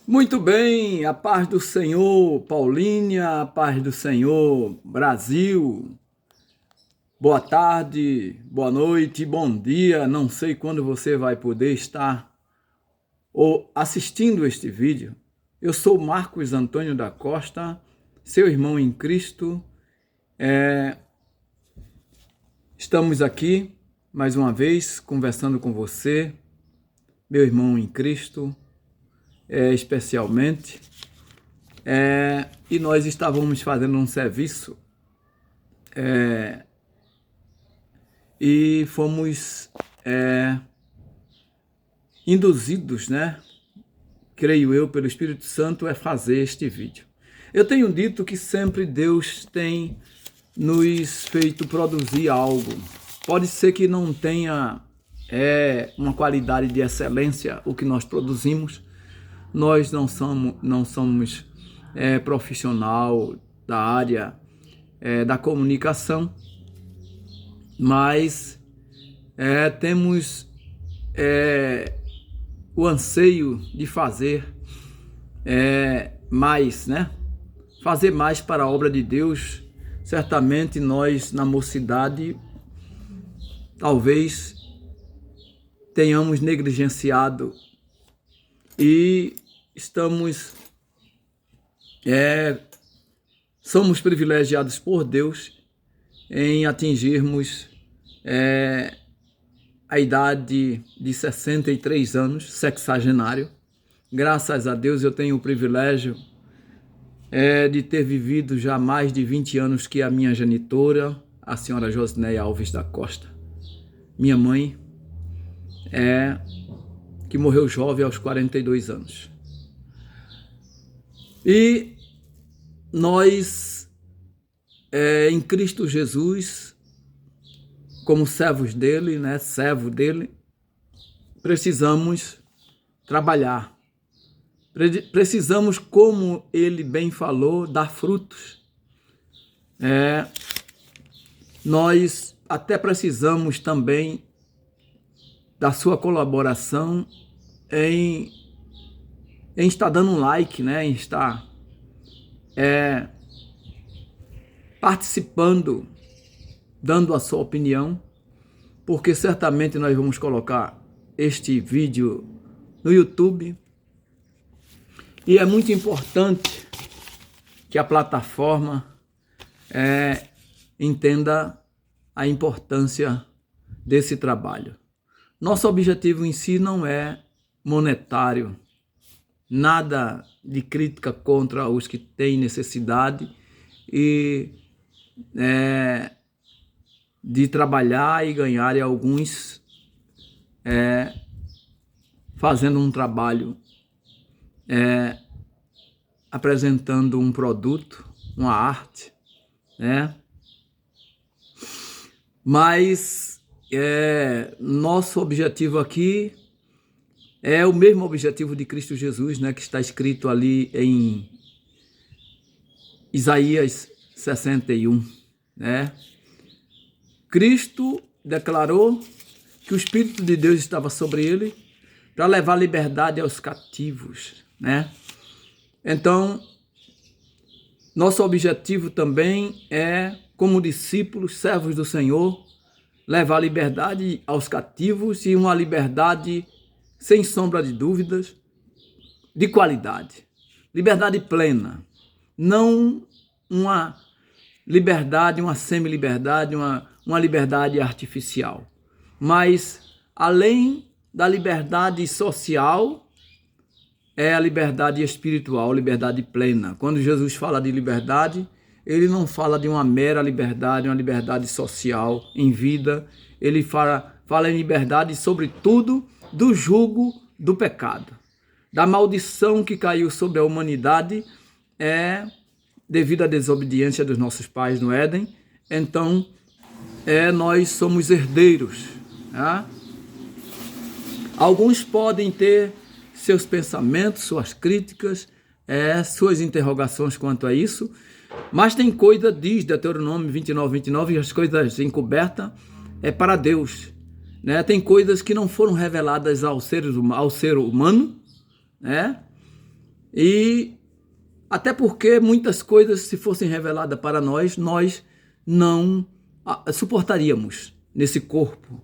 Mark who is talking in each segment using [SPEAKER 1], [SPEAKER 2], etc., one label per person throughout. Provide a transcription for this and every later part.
[SPEAKER 1] Muito bem, a paz do Senhor, Paulínia, a paz do Senhor, Brasil. Boa tarde, boa noite, bom dia. Não sei quando você vai poder estar ou assistindo este vídeo. Eu sou Marcos Antônio da Costa, seu irmão em Cristo. Estamos aqui mais uma vez conversando com você, meu irmão em Cristo. Especialmente, e nós estávamos fazendo um serviço e fomos induzidos, né? Creio eu, pelo Espírito Santo, a fazer este vídeo. Eu tenho dito que sempre Deus tem nos feito produzir algo. Pode ser que não tenha uma qualidade de excelência o que nós produzimos. Nós não somos profissional da área da comunicação, mas temos o anseio de fazer mais, né? Fazer mais para a obra de Deus. Certamente nós, na mocidade, talvez tenhamos negligenciado e somos privilegiados por Deus em atingirmos a idade de 63 anos, sexagenário. Graças a Deus eu tenho o privilégio de ter vivido já mais de 20 anos que a minha genitora, a senhora Josineia Alves da Costa, minha mãe, que morreu jovem aos 42 anos. E nós, em Cristo Jesus, como servos dele, né, servo dele, precisamos trabalhar. Precisamos, como ele bem falou, dar frutos. Nós até precisamos também da sua colaboração em estar dando um like, né? Em estar participando, dando a sua opinião, porque certamente nós vamos colocar este vídeo no YouTube e é muito importante que a plataforma entenda a importância desse trabalho. Nosso objetivo em si não é monetário, nada de crítica contra os que têm necessidade e de trabalhar e ganhar, e alguns fazendo um trabalho, apresentando um produto, uma arte, né? Mas nosso objetivo aqui é o mesmo objetivo de Cristo Jesus, né, que está escrito ali em Isaías 61, né? Cristo declarou que o Espírito de Deus estava sobre ele para levar liberdade aos cativos, né? Então, nosso objetivo também é, como discípulos, servos do Senhor, levar liberdade aos cativos, e uma liberdade sem sombra de dúvidas, de qualidade. Liberdade plena. Não uma liberdade, uma semi-liberdade, uma liberdade artificial. Mas, além da liberdade social, é a liberdade espiritual, liberdade plena. Quando Jesus fala de liberdade, ele não fala de uma mera liberdade, uma liberdade social em vida. Ele fala em liberdade, sobretudo, do jugo do pecado. Da maldição que caiu sobre a humanidade devido à desobediência dos nossos pais no Éden. Então, nós somos herdeiros. Né? Alguns podem ter seus pensamentos, suas críticas, suas interrogações quanto a isso, mas tem coisa, diz Deuteronômio 29, as coisas encobertas para Deus. Né? Tem coisas que não foram reveladas ao ser humano, né? E até porque muitas coisas, se fossem reveladas para nós, nós não suportaríamos nesse corpo,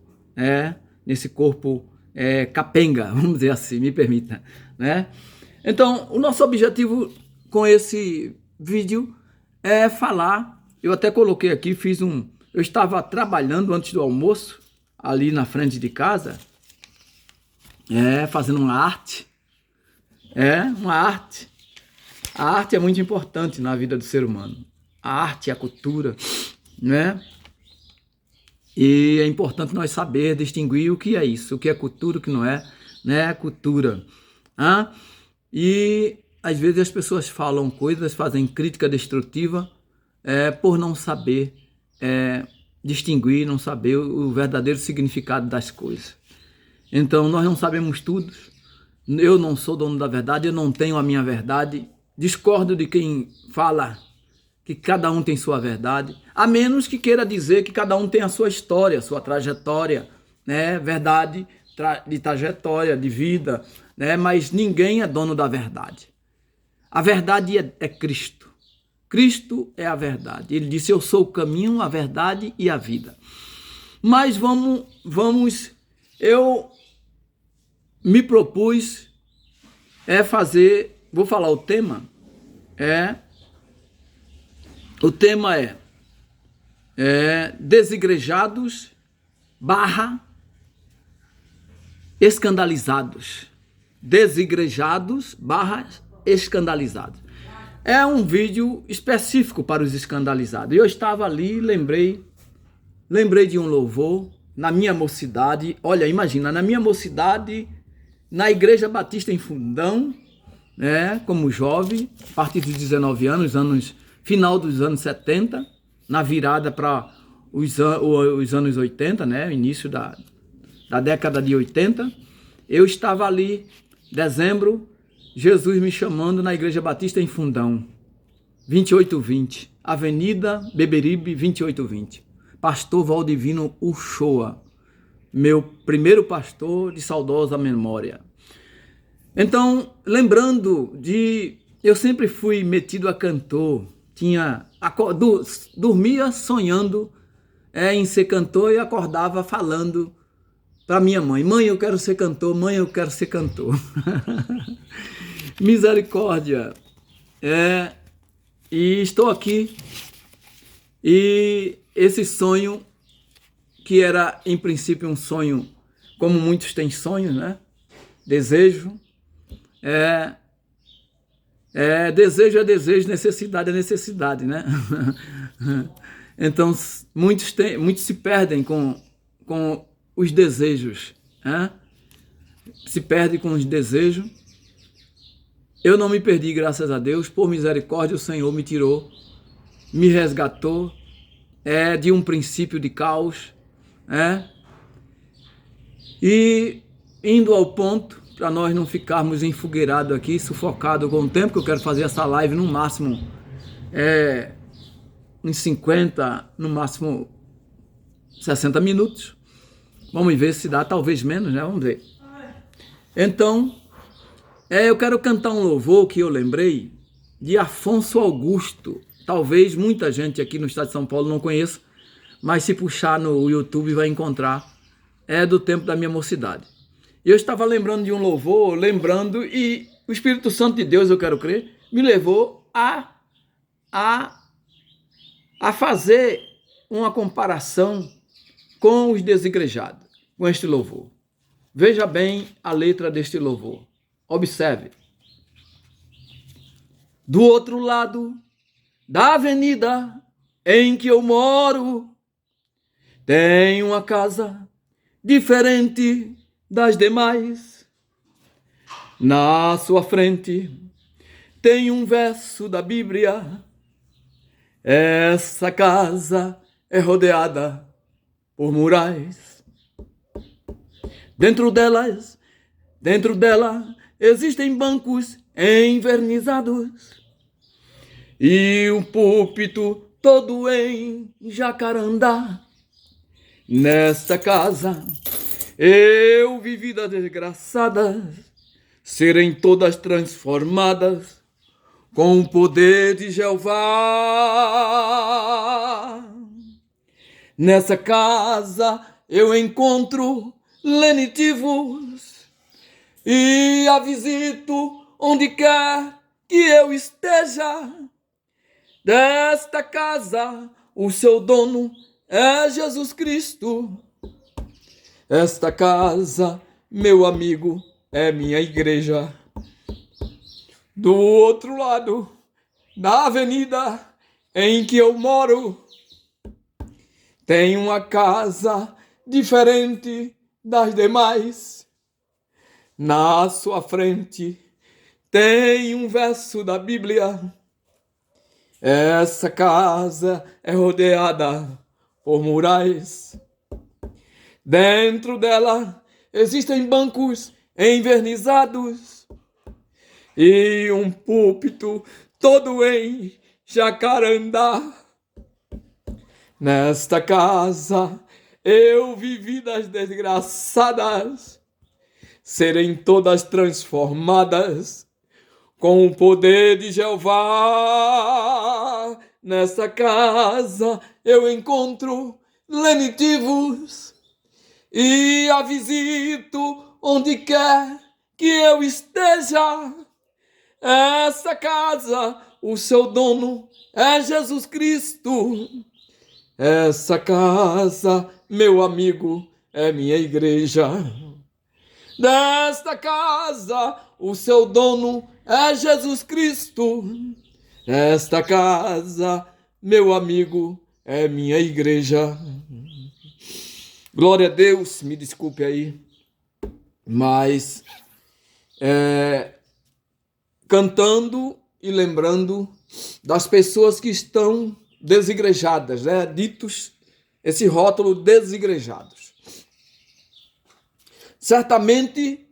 [SPEAKER 1] capenga, vamos dizer assim, me permita, né? Então, o nosso objetivo com esse vídeo é falar, eu até coloquei aqui, eu estava trabalhando antes do almoço, ali na frente de casa, fazendo uma arte, uma arte. A arte é muito importante na vida do ser humano, a arte e a cultura, né? E é importante nós saber distinguir o que é isso, o que é cultura, o que não é, né? Cultura. E às vezes as pessoas falam coisas, fazem crítica destrutiva por não saber distinguir, não saber o verdadeiro significado das coisas. Então nós não sabemos tudo, eu não sou dono da verdade, eu não tenho a minha verdade, discordo de quem fala que cada um tem sua verdade, a menos que queira dizer que cada um tem a sua história, sua trajetória, né? Verdade de trajetória, de vida, né? Mas ninguém é dono da verdade. A verdade é Cristo. Cristo é a verdade. Ele disse, eu sou o caminho, a verdade e a vida. Mas eu me propus vou falar o tema, o tema é desigrejados / escandalizados. Desigrejados / escandalizados. É um vídeo específico para os escandalizados. Eu estava ali, lembrei de um louvor na minha mocidade. Olha, imagina, na minha mocidade, na Igreja Batista em Fundão, como jovem, a partir dos 19 anos, final dos anos 70, na virada para os anos 80, né, início da década de 80, eu estava ali, dezembro, Jesus me chamando na Igreja Batista em Fundão, 2820, Avenida Beberibe, 2820. Pastor Valdivino Uchoa, meu primeiro pastor de saudosa memória. Então, eu sempre fui metido a cantor, dormia sonhando em ser cantor e acordava falando para minha mãe, mãe, eu quero ser cantor, mãe, eu quero ser cantor. Misericórdia. E estou aqui, e esse sonho, que era em princípio um sonho, como muitos têm sonhos, né? Desejo, desejo é desejo, necessidade é necessidade, né? Então, muitos se perdem com os desejos, se perdem com os desejos. Eu não me perdi, graças a Deus, por misericórdia o Senhor me tirou, me resgatou, de um princípio de caos, e indo ao ponto, para nós não ficarmos enfogueirados aqui, sufocados com o tempo, que eu quero fazer essa live no máximo em 50, no máximo 60 minutos. Vamos ver se dá, talvez menos, né? Vamos ver. Então, eu quero cantar um louvor que eu lembrei de Afonso Augusto. Talvez muita gente aqui no estado de São Paulo não conheça, mas se puxar no YouTube vai encontrar. É do tempo da minha mocidade. Eu estava lembrando de um louvor, e o Espírito Santo de Deus, eu quero crer, me levou a fazer uma comparação com os desigrejados, com este louvor. Veja bem a letra deste louvor. Observe. Do outro lado da avenida em que eu moro, tem uma casa diferente das demais. Na sua frente tem um verso da Bíblia. Essa casa é rodeada por murais. Dentro dela existem bancos envernizados e um púlpito todo em jacarandá. Nesta casa eu vi vidas desgraçadas, serem todas transformadas com o poder de Jeová. Nessa casa eu encontro lenitivos e a visito onde quer que eu esteja. Desta casa o seu dono é Jesus Cristo. Esta casa, meu amigo, é minha igreja. Do outro lado da avenida em que eu moro, tem uma casa diferente das demais. Na sua frente tem um verso da Bíblia. Essa casa é rodeada por murais. Dentro dela existem bancos envernizados e um púlpito todo em jacarandá. Nesta casa eu vi vidas desgraçadas serem todas transformadas com o poder de Jeová. Nessa casa eu encontro lenitivos e a visito onde quer que eu esteja. Essa casa, o seu dono é Jesus Cristo. Essa casa, meu amigo, é minha igreja. Desta casa, o seu dono é Jesus Cristo. Esta casa, meu amigo, é minha igreja. Glória a Deus, me desculpe aí, mas cantando e lembrando das pessoas que estão desigrejadas, né? Ditos esse rótulo, desigrejados. Certamente,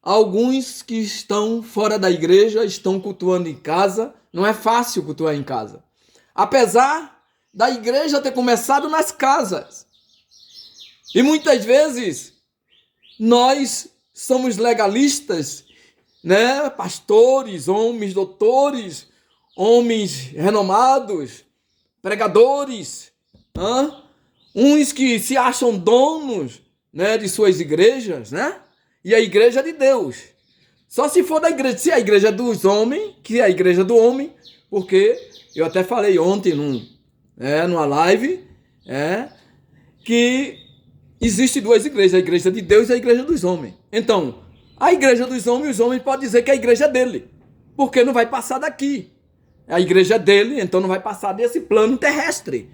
[SPEAKER 1] alguns que estão fora da igreja estão cultuando em casa. Não é fácil cultuar em casa. Apesar da igreja ter começado nas casas. E muitas vezes, nós somos legalistas, né? Pastores, homens, doutores, homens renomados, pregadores, uns que se acham donos, né, de suas igrejas, né? E a igreja é de Deus. Só se for da igreja, se a igreja é dos homens, que é a igreja do homem, porque eu até falei ontem numa live, que existe duas igrejas, a igreja de Deus e a igreja dos homens. Então, a igreja dos homens, os homens podem dizer que é a igreja dele, porque não vai passar daqui. A igreja é dele, então não vai passar desse plano terrestre.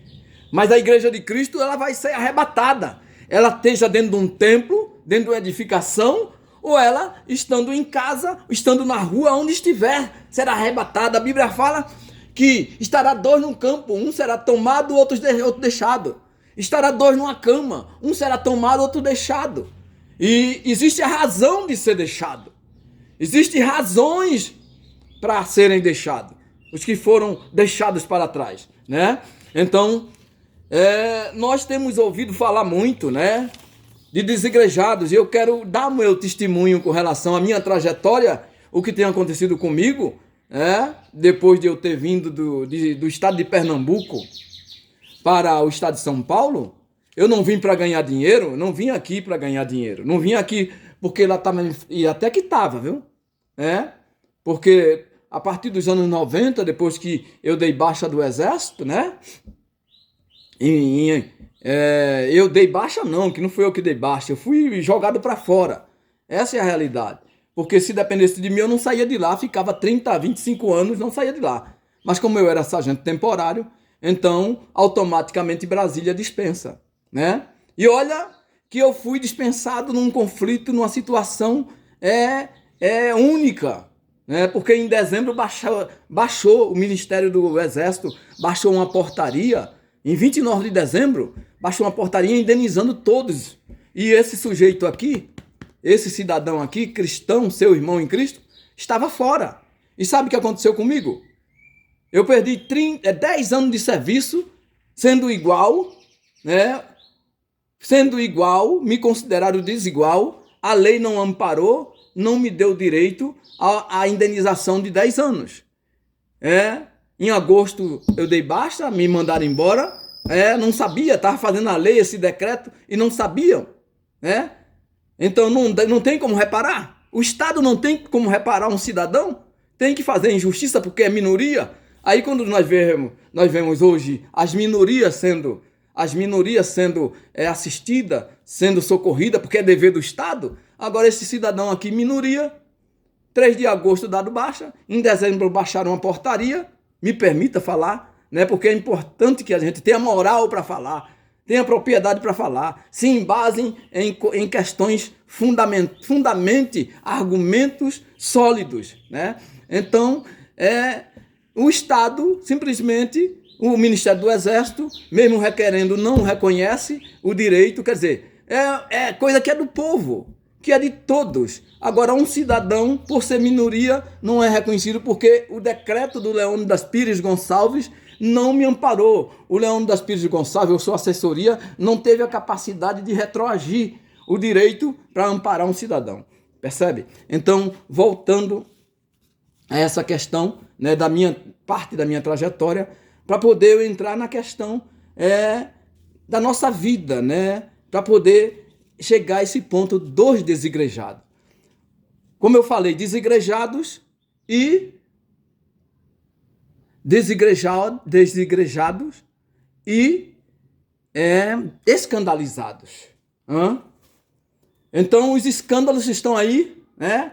[SPEAKER 1] Mas a igreja de Cristo, ela vai ser arrebatada. Ela esteja dentro de um templo, dentro de uma edificação, ou ela estando em casa, estando na rua, onde estiver, será arrebatada. A Bíblia fala que estará dois num campo, um será tomado, outro deixado. Estará dois numa cama, um será tomado, outro deixado. E existe a razão de ser deixado. Existem razões para serem deixados. Os que foram deixados para trás, né? Então, nós temos ouvido falar muito, né, de desigrejados, e eu quero dar meu testemunho com relação à minha trajetória, o que tem acontecido comigo, depois de eu ter vindo do estado de Pernambuco para o estado de São Paulo. Eu não vim para ganhar dinheiro, não vim aqui para ganhar dinheiro, não vim aqui porque lá estava, e até que estava, viu? Porque a partir dos anos 90, depois que eu dei baixa do exército, né? Eu dei baixa não, que não fui eu que dei baixa, eu fui jogado para fora. Essa é a realidade. Porque se dependesse de mim, eu não saía de lá, ficava 30, 25 anos, não saía de lá. Mas como eu era sargento temporário, então automaticamente Brasília dispensa, né? E olha que eu fui dispensado num conflito, numa situação única, né? Porque em dezembro baixou o Ministério do Exército, baixou uma portaria. Em 29 de dezembro, baixou uma portaria indenizando todos. E esse sujeito aqui, esse cidadão aqui, cristão, seu irmão em Cristo, estava fora. E sabe o que aconteceu comigo? Eu perdi 10 anos de serviço, sendo igual, né? Sendo igual, me consideraram desigual, a lei não amparou, não me deu direito à indenização de 10 anos. Em agosto eu dei baixa, me mandaram embora, não sabia, estava fazendo a lei, esse decreto, e não sabiam. Então não tem como reparar. O Estado não tem como reparar um cidadão, tem que fazer injustiça porque é minoria. Aí quando nós vemos hoje as minorias sendo assistidas, sendo socorridas, porque é dever do Estado. Agora esse cidadão aqui, minoria, 3 de agosto dado baixa, em dezembro baixaram uma portaria, me permita falar, né? Porque é importante que a gente tenha moral para falar, tenha propriedade para falar, se embasem em questões fundamente argumentos sólidos, né? Então, o Estado simplesmente, o Ministério do Exército, mesmo requerendo, não reconhece o direito, quer dizer, é coisa que é do povo, que é de todos. Agora, um cidadão, por ser minoria, não é reconhecido porque o decreto do Leônidas Pires Gonçalves não me amparou. O Leônidas Pires Gonçalves, eu sou assessoria, não teve a capacidade de retroagir o direito para amparar um cidadão. Percebe? Então, voltando a essa questão, né, da minha parte da minha trajetória, para poder eu entrar na questão da nossa vida, né, para poder chegar a esse ponto dos desigrejados. Como eu falei, desigrejados e desigrejados e escandalizados. Então, os escândalos estão aí, né?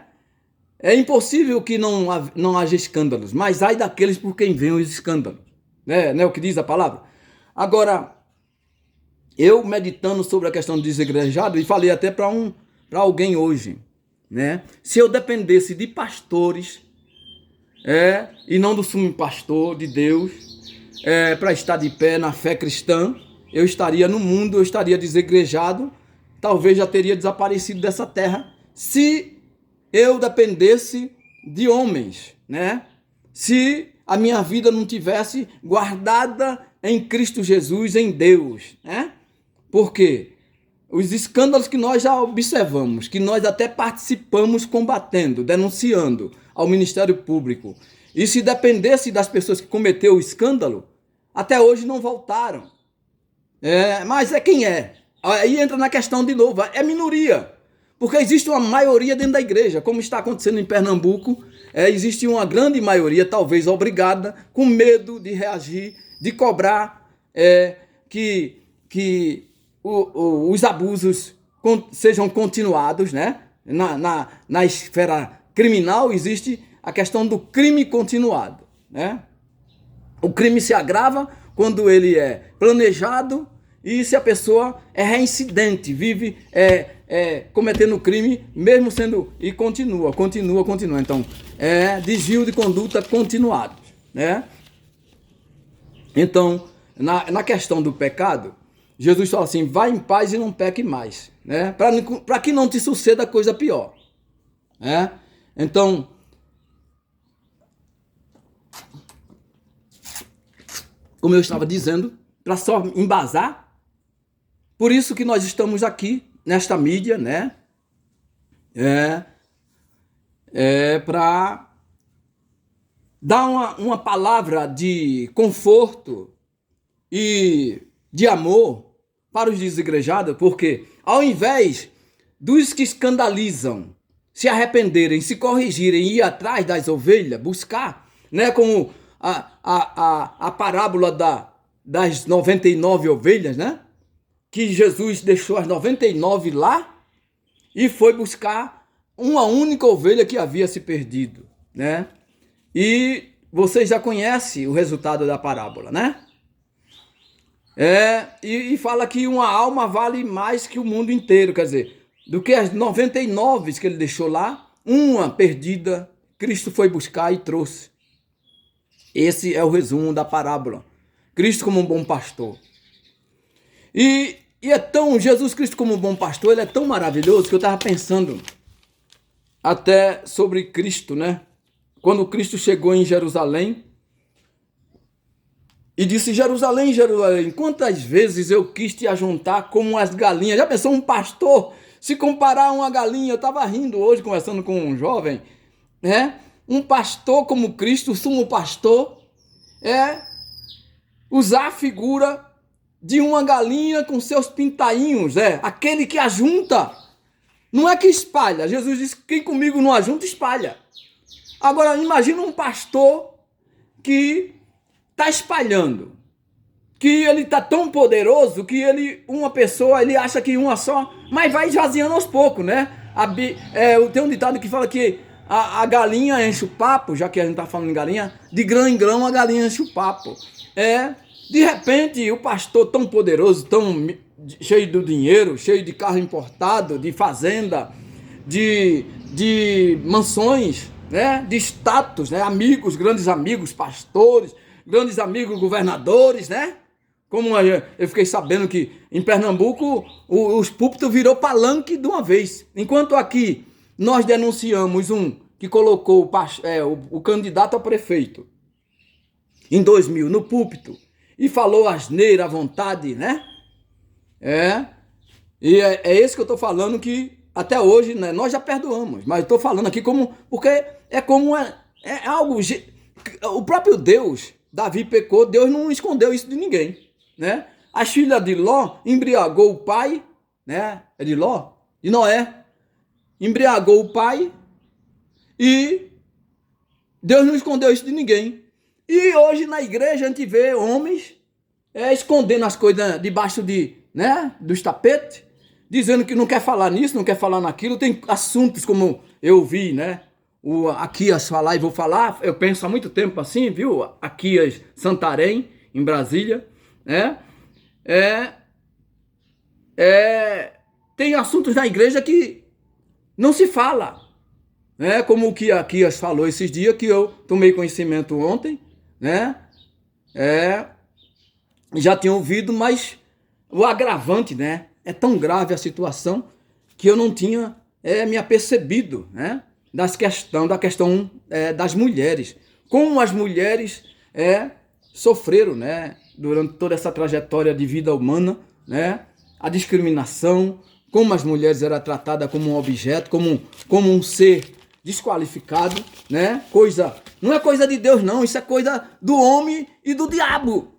[SPEAKER 1] É impossível que não haja escândalos, mas ai daqueles por quem vêm os escândalos. Né? Não é o que diz a palavra? Agora, eu meditando sobre a questão do desigrejado, e falei até para alguém hoje, né? Se eu dependesse de pastores, e não do sumo pastor de Deus, para estar de pé na fé cristã, eu estaria no mundo, eu estaria desigrejado, talvez já teria desaparecido dessa terra, se eu dependesse de homens, né? Se a minha vida não tivesse guardada em Cristo Jesus, em Deus, né? Porque os escândalos que nós já observamos, que nós até participamos combatendo, denunciando ao Ministério Público, e se dependesse das pessoas que cometeram o escândalo, até hoje não voltaram. Mas quem é? Aí entra na questão de novo, é minoria. Porque existe uma maioria dentro da igreja, como está acontecendo em Pernambuco, existe uma grande maioria, talvez obrigada, com medo de reagir, de cobrar que os abusos sejam continuados, né? Na esfera criminal existe a questão do crime continuado, né? O crime se agrava quando ele é planejado e se a pessoa é reincidente, vive cometendo crime, mesmo sendo, e continua. Então, desvio de conduta continuado, né? Então, na questão do pecado, Jesus fala assim, vai em paz e não peque mais, né? Para que não te suceda coisa pior, né? Então, como eu estava dizendo, para só embasar, por isso que nós estamos aqui, nesta mídia, né? Para dar uma palavra de conforto e de amor para os desigrejados, porque ao invés dos que escandalizam se arrependerem, se corrigirem e ir atrás das ovelhas, buscar, né? Como a parábola das 99 ovelhas, né? Que Jesus deixou as 99 lá e foi buscar uma única ovelha que havia se perdido, né? E vocês já conhecem o resultado da parábola, né? E fala que uma alma vale mais que o mundo inteiro, quer dizer, do que as 99 que ele deixou lá, uma perdida, Cristo foi buscar e trouxe. Esse é o resumo da parábola. Cristo como um bom pastor. E Jesus Cristo como um bom pastor, ele é tão maravilhoso que eu estava pensando até sobre Cristo, né? Quando Cristo chegou em Jerusalém e disse, Jerusalém, Jerusalém, quantas vezes eu quis te ajuntar como as galinhas. Já pensou um pastor se comparar a uma galinha. Eu estava rindo hoje, conversando com um jovem, né? Um pastor como Cristo, o sumo pastor, usar a figura de uma galinha com seus pintainhos, aquele que ajunta, não é que espalha. Jesus disse que quem comigo não ajunta, espalha. Agora, imagina um pastor que está espalhando, que ele está tão poderoso que uma pessoa, ele acha que uma só, mas vai esvaziando aos poucos, né? Tem um ditado que fala que a galinha enche o papo, já que a gente está falando em galinha, de grão em grão a galinha enche o papo. De repente, o pastor tão poderoso, tão cheio de dinheiro, cheio de carro importado, de fazenda, de mansões, né? De status, né? Amigos, grandes amigos, pastores, grandes amigos, governadores, né? Como eu fiquei sabendo que em Pernambuco os púlpitos virou palanque de uma vez. Enquanto aqui nós denunciamos um que colocou o candidato a prefeito em 2000 no púlpito e falou asneira à vontade, né? E é esse que eu estou falando, que até hoje, né, nós já perdoamos, mas eu estou falando aqui porque é algo. O próprio Deus, Davi pecou, Deus não escondeu isso de ninguém, né? As filhas de Ló embriagou o pai, né? É de Ló? De Noé. Embriagou o pai e Deus não escondeu isso de ninguém. E hoje na igreja a gente vê homens escondendo as coisas debaixo dos tapetes, dizendo que não quer falar nisso, não quer falar naquilo. Tem assuntos como eu vi, né? O Aquias falar, e vou falar, eu penso há muito tempo assim, viu? Aquias Santarém, em Brasília, né? Tem assuntos na igreja que não se fala, né? Como o que Aquias falou esses dias, que eu tomei conhecimento ontem, né? Já tinha ouvido, mas o agravante, né? É tão grave a situação que eu não tinha me apercebido, né? Da questão das mulheres. Como as mulheres sofreram, né? Durante toda essa trajetória de vida humana, né? A discriminação, como as mulheres eram tratadas como um objeto, como um ser desqualificado, né? Não é coisa de Deus, não. Isso é coisa do homem e do diabo,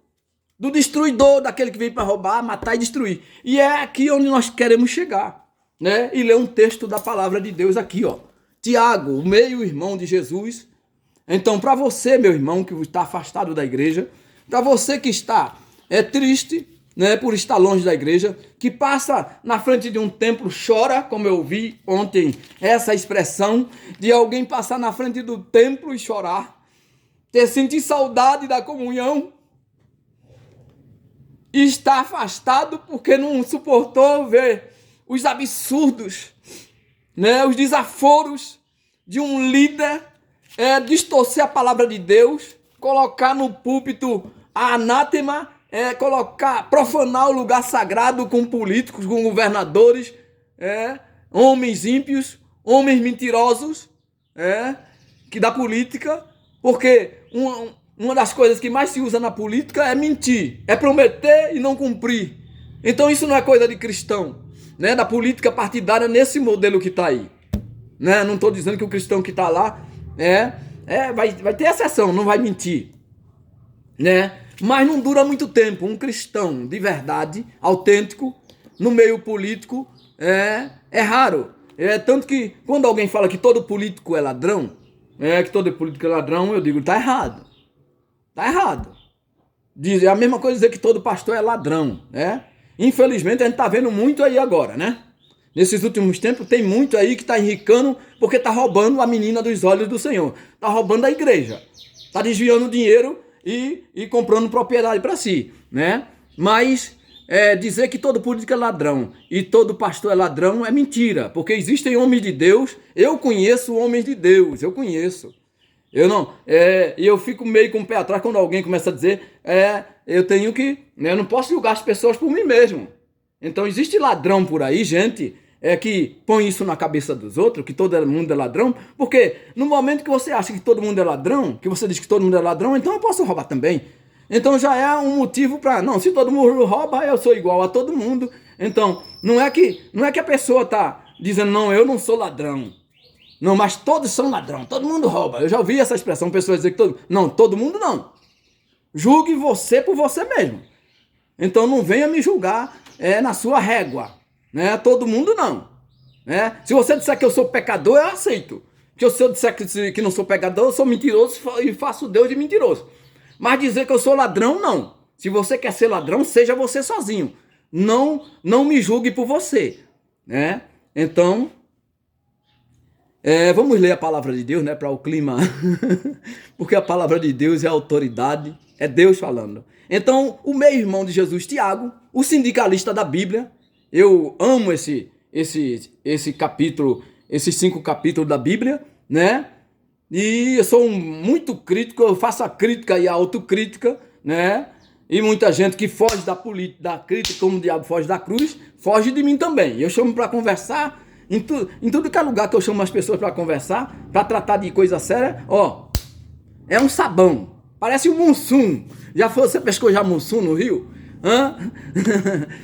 [SPEAKER 1] do destruidor, daquele que veio para roubar, matar e destruir. E é aqui onde nós queremos chegar, né? E ler um texto da palavra de Deus aqui, ó. Tiago, o meio-irmão de Jesus. Então, para você, meu irmão, que está afastado da igreja, para você que está triste, né, por estar longe da igreja, que passa na frente de um templo, chora, como eu vi ontem, essa expressão de alguém passar na frente do templo e chorar, sentir saudade da comunhão, e está afastado porque não suportou ver os absurdos, né, os desaforos de um líder distorcer a palavra de Deus, colocar no púlpito a anátema, profanar o lugar sagrado com políticos, com governadores, homens ímpios, homens mentirosos, que da política, porque uma das coisas que mais se usa na política é mentir, é prometer e não cumprir. Então isso não é coisa de cristão, né? Da política partidária nesse modelo que está aí, né? Não estou dizendo que o cristão que está lá vai ter exceção, não vai mentir, né? Mas não dura muito tempo. Um cristão de verdade, autêntico, no meio político, é raro. Tanto que quando alguém fala que todo político é ladrão, eu digo, tá errado. Tá errado. É a mesma coisa dizer que todo pastor é ladrão, né? Infelizmente a gente tá vendo muito aí agora, né? Nesses últimos tempos tem muito aí que tá enricando porque tá roubando a menina dos olhos do Senhor. Tá roubando a igreja. Tá desviando dinheiro e comprando propriedade para si, né? Mas dizer que todo político é ladrão e todo pastor é ladrão é mentira, porque existem homens de Deus. Eu conheço homens de Deus, eu conheço. Eu fico meio com o pé atrás quando alguém começa a dizer eu tenho que, né, eu não posso julgar as pessoas por mim mesmo. Então existe ladrão por aí, gente, que põe isso na cabeça dos outros, que todo mundo é ladrão, porque no momento que você acha que todo mundo é ladrão, que você diz que todo mundo é ladrão, então eu posso roubar também. Então já é um motivo para, não, se todo mundo rouba, eu sou igual a todo mundo, Então, não é que a pessoa está dizendo, não, eu não sou ladrão. Não, mas todos são ladrão, todo mundo rouba. Eu já ouvi essa expressão, pessoas dizer que todo mundo não. Julgue você por você mesmo. Então não venha me julgar na sua régua. Né? Todo mundo não. Né? Se você disser que eu sou pecador, eu aceito. Se eu disser que não sou pecador, eu sou mentiroso e faço Deus de mentiroso. Mas dizer que eu sou ladrão, não. Se você quer ser ladrão, seja você sozinho. Não me julgue por você. Né? Então, vamos ler a palavra de Deus, né, para o clima. Porque a palavra de Deus é autoridade, é Deus falando. Então, o meu irmão de Jesus, Tiago, o sindicalista da Bíblia, eu amo esse capítulo, esses 5 capítulos da Bíblia, né? E eu sou muito crítico, eu faço a crítica e a autocrítica, né? E muita gente que foge da crítica, como o diabo foge da cruz, foge de mim também. Eu chamo para conversar, em tudo que é lugar que eu chamo as pessoas para conversar, para tratar de coisa séria, é um sabão, parece um mussum. Você pescou já mussum no rio?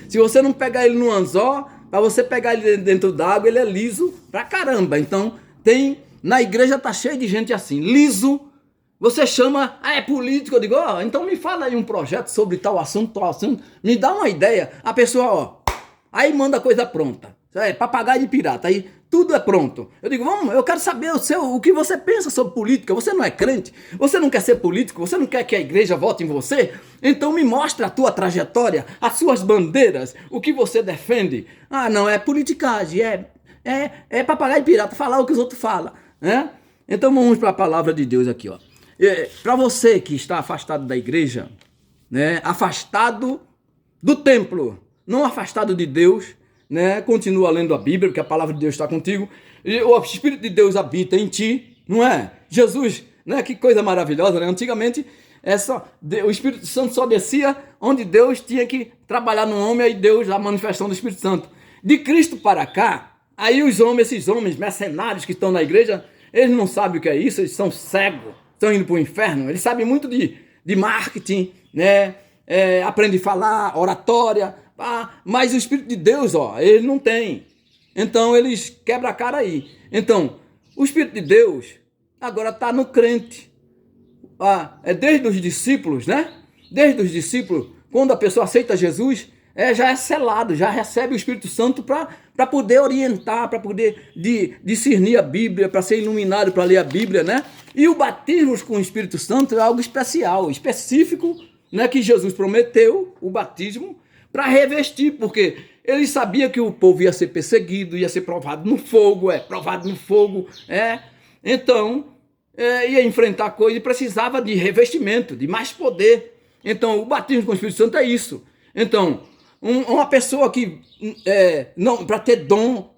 [SPEAKER 1] Se você não pegar ele no anzol, para você pegar ele dentro d'água, ele é liso pra caramba. Então, na igreja tá cheio de gente assim, liso. Você chama, é político, eu digo, então me fala aí um projeto sobre tal assunto, me dá uma ideia. A pessoa, aí manda coisa pronta. Papagaio de pirata, aí tudo é pronto. Eu digo, eu quero saber o que você pensa sobre política. Você não é crente? Você não quer ser político? Você não quer que a igreja vote em você? Então me mostra a tua trajetória, as suas bandeiras, o que você defende. Não, é politicagem, é papagaio de pirata, falar o que os outros falam. Né? Então vamos para a palavra de Deus aqui. Para você que está afastado da igreja, né? Afastado do templo, não afastado de Deus, né? Continua lendo a Bíblia, porque a palavra de Deus está contigo, e o Espírito de Deus habita em ti, não é? Jesus, né? Que coisa maravilhosa, né? Antigamente, o Espírito Santo só descia onde Deus tinha que trabalhar no homem, aí Deus, a manifestação do Espírito Santo. De Cristo para cá, aí esses homens mercenários que estão na igreja, eles não sabem o que é isso, eles são cegos, estão indo para o inferno, eles sabem muito de marketing, né? Aprende a falar, oratória, mas o Espírito de Deus, ele não tem. Então eles quebram a cara aí. Então, o Espírito de Deus agora está no crente. Desde os discípulos, né? Desde os discípulos, quando a pessoa aceita Jesus, já é selado, já recebe o Espírito Santo para poder orientar, para poder discernir a Bíblia, para ser iluminado, para ler a Bíblia, né? E o batismo com o Espírito Santo é algo especial, específico, né? Que Jesus prometeu, o batismo, para revestir, porque ele sabia que o povo ia ser perseguido, ia ser provado no fogo, Então, ia enfrentar coisa e precisava de revestimento, de mais poder. Então, o batismo com o Espírito Santo é isso. Então, uma pessoa que, para ter dom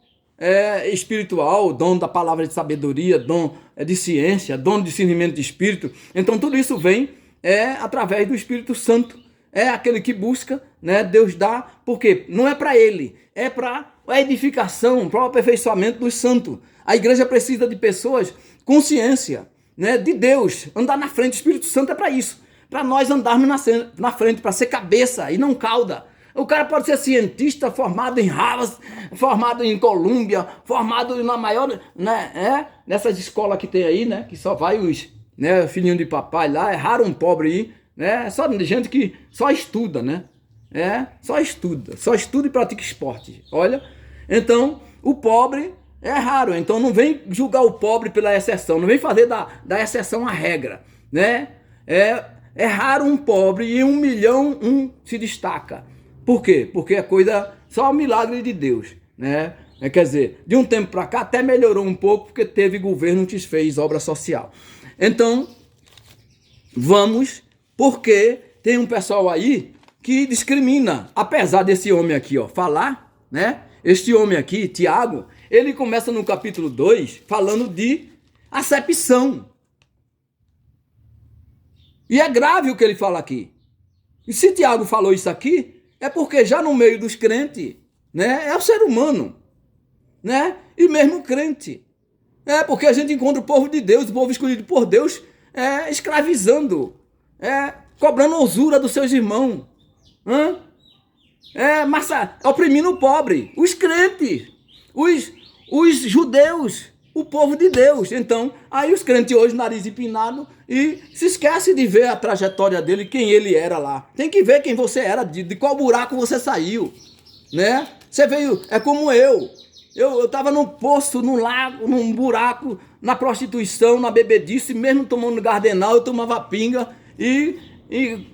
[SPEAKER 1] espiritual, dom da palavra de sabedoria, dom de ciência, dom de discernimento de espírito, então tudo isso vem através do Espírito Santo. É aquele que busca, né? Deus dá, porque não é para ele, é para a edificação, para o aperfeiçoamento dos santos. A igreja precisa de pessoas com ciência, né? De Deus, andar na frente. O Espírito Santo é para isso, para nós andarmos na frente, para ser cabeça e não cauda. O cara pode ser cientista, formado em Harvard, formado em Colômbia, formado na maior, né? Nessas escolas que tem aí, né? Que só vai os, né? Filhinho de papai lá, é raro um pobre aí. Só de gente que só estuda, né? Só estuda e pratica esporte. Olha, então o pobre é raro. Então não vem julgar o pobre pela exceção, não vem fazer da exceção a regra, né? É raro um pobre e 1 milhão se destaca. Por quê? Porque é só o milagre de Deus, né? Quer dizer, de um tempo para cá até melhorou um pouco porque teve governo que fez obra social. Então, porque tem um pessoal aí que discrimina, apesar desse homem aqui, falar, né? Este homem aqui, Tiago, ele começa no capítulo 2 falando de acepção. E é grave o que ele fala aqui. E se Tiago falou isso aqui, é porque já no meio dos crentes, né? É o ser humano, né? E mesmo crente. Porque a gente encontra o povo de Deus, o povo escolhido por Deus, escravizando, cobrando usura dos seus irmãos. oprimindo o pobre, os crentes, os judeus, o povo de Deus. Então, aí os crentes hoje, nariz empinado, e se esquece de ver a trajetória dele, quem ele era lá. Tem que ver quem você era, de qual buraco você saiu, né? Você veio, é como eu estava num poço, num lago, num buraco, na prostituição, na bebedice, mesmo tomando gardenal, eu tomava pinga e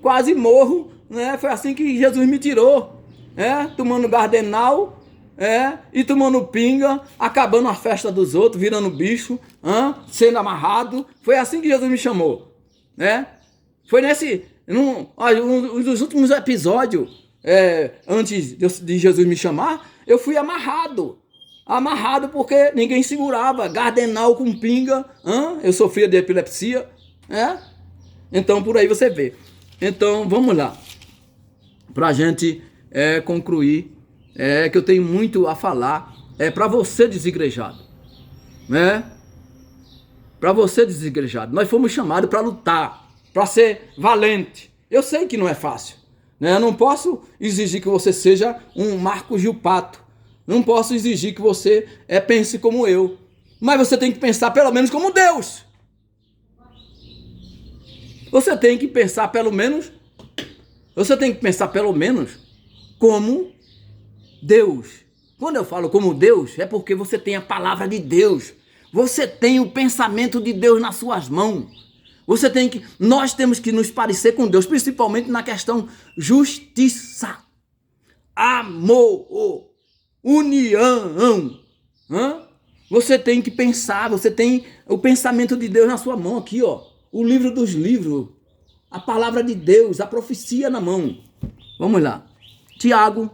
[SPEAKER 1] quase morro, né? Foi assim que Jesus me tirou, tomando gardenal, e tomando pinga, acabando a festa dos outros, virando bicho, sendo amarrado. Foi assim que Jesus me chamou, né? Foi um dos últimos episódios, antes de Jesus me chamar, eu fui amarrado porque ninguém segurava, gardenal com pinga, eu sofria de epilepsia, então por aí você vê. Então vamos lá, pra gente concluir, que eu tenho muito a falar, para você desigrejado, né? Para você desigrejado, nós fomos chamados para lutar, para ser valente. Eu sei que não é fácil, né? Eu não posso exigir que você seja um Marco Gil Pato, não posso exigir que você pense como eu, mas você tem que pensar pelo menos como Deus. Você tem que pensar pelo menos como Deus. Quando eu falo como Deus, é porque você tem a palavra de Deus. Você tem o pensamento de Deus nas suas mãos. Nós temos que nos parecer com Deus, principalmente na questão justiça, amor, união. Você tem que pensar, você tem o pensamento de Deus na sua mão aqui, ó. O livro dos livros, a palavra de Deus, a profecia na mão. Vamos lá. Tiago,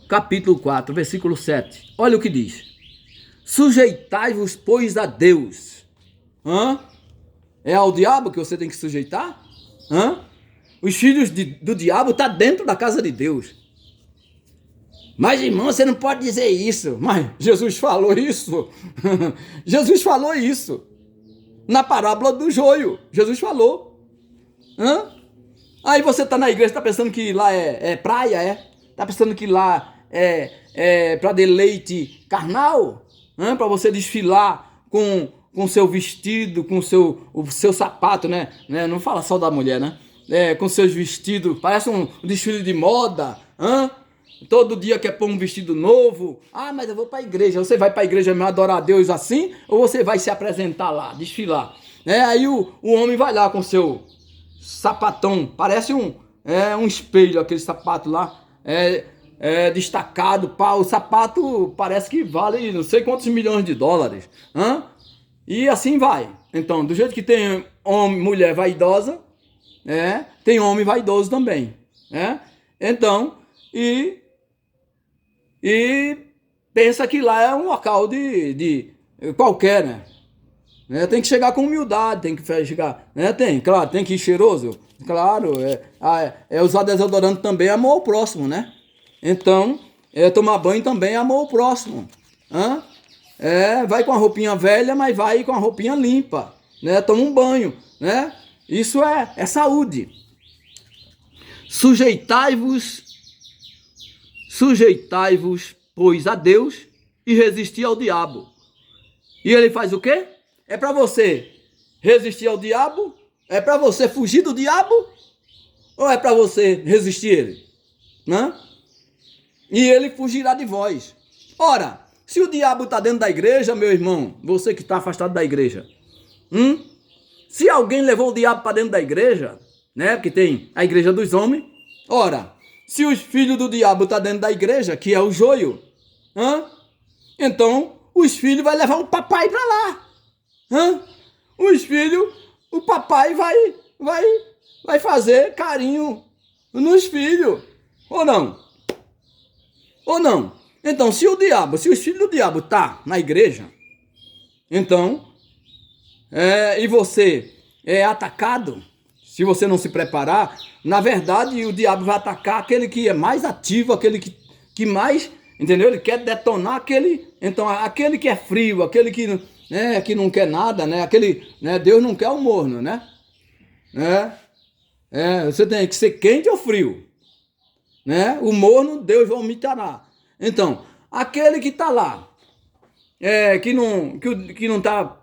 [SPEAKER 1] capítulo 4, versículo 7. Olha o que diz. Sujeitai-vos, pois, a Deus. É ao diabo que você tem que sujeitar? Os filhos do diabo estão dentro da casa de Deus. Mas, irmão, você não pode dizer isso. Mas Jesus falou isso. Jesus falou isso. Na parábola do joio. Jesus falou. Aí você está na igreja, está pensando que lá é praia, Está pensando que lá é para deleite carnal? Para você desfilar com seu vestido, com o seu sapato, né? Não fala só da mulher, né? Com seus vestidos, parece um desfile de moda, todo dia quer pôr um vestido novo. Mas eu vou para a igreja. Você vai para a igreja mesmo adorar a Deus assim, ou você vai se apresentar lá, desfilar? Aí o homem vai lá com seu sapatão, parece um espelho, aquele sapato lá, destacado, o sapato parece que vale não sei quantos milhões de dólares, e assim vai. Então, do jeito que tem mulher vaidosa, tem homem vaidoso também, então, e pensa que lá é um local de qualquer, né? Tem que chegar com humildade, tem que chegar, claro, tem que ir cheiroso, claro, usar desodorante também é amor ao próximo, né? Então, tomar banho também é amor ao próximo, vai com a roupinha velha, mas vai com a roupinha limpa, né? Toma um banho, né? Isso é saúde. Sujeitai-vos, pois, a Deus e resisti ao diabo. E ele faz o quê? É para você resistir ao diabo? É para você fugir do diabo? Ou é para você resistir a ele? E ele fugirá de vós. Ora, se o diabo está dentro da igreja, meu irmão, você que está afastado da igreja, se alguém levou o diabo para dentro da igreja, né? Porque tem a igreja dos homens. Ora, se os filhos do diabo estão dentro da igreja, que é o joio, então os filhos vão levar o papai para lá. Os filhos, o papai vai fazer carinho nos filhos, ou não? Então, se os filhos do diabo tá na igreja, então, e você é atacado, se você não se preparar, na verdade o diabo vai atacar aquele que é mais ativo, aquele que mais, entendeu? Ele quer detonar aquele que é frio, aquele que não quer nada, né? Deus não quer o morno, né? Você tem que ser quente ou frio, né? O morno Deus vomitará. Então, aquele que está lá, que não está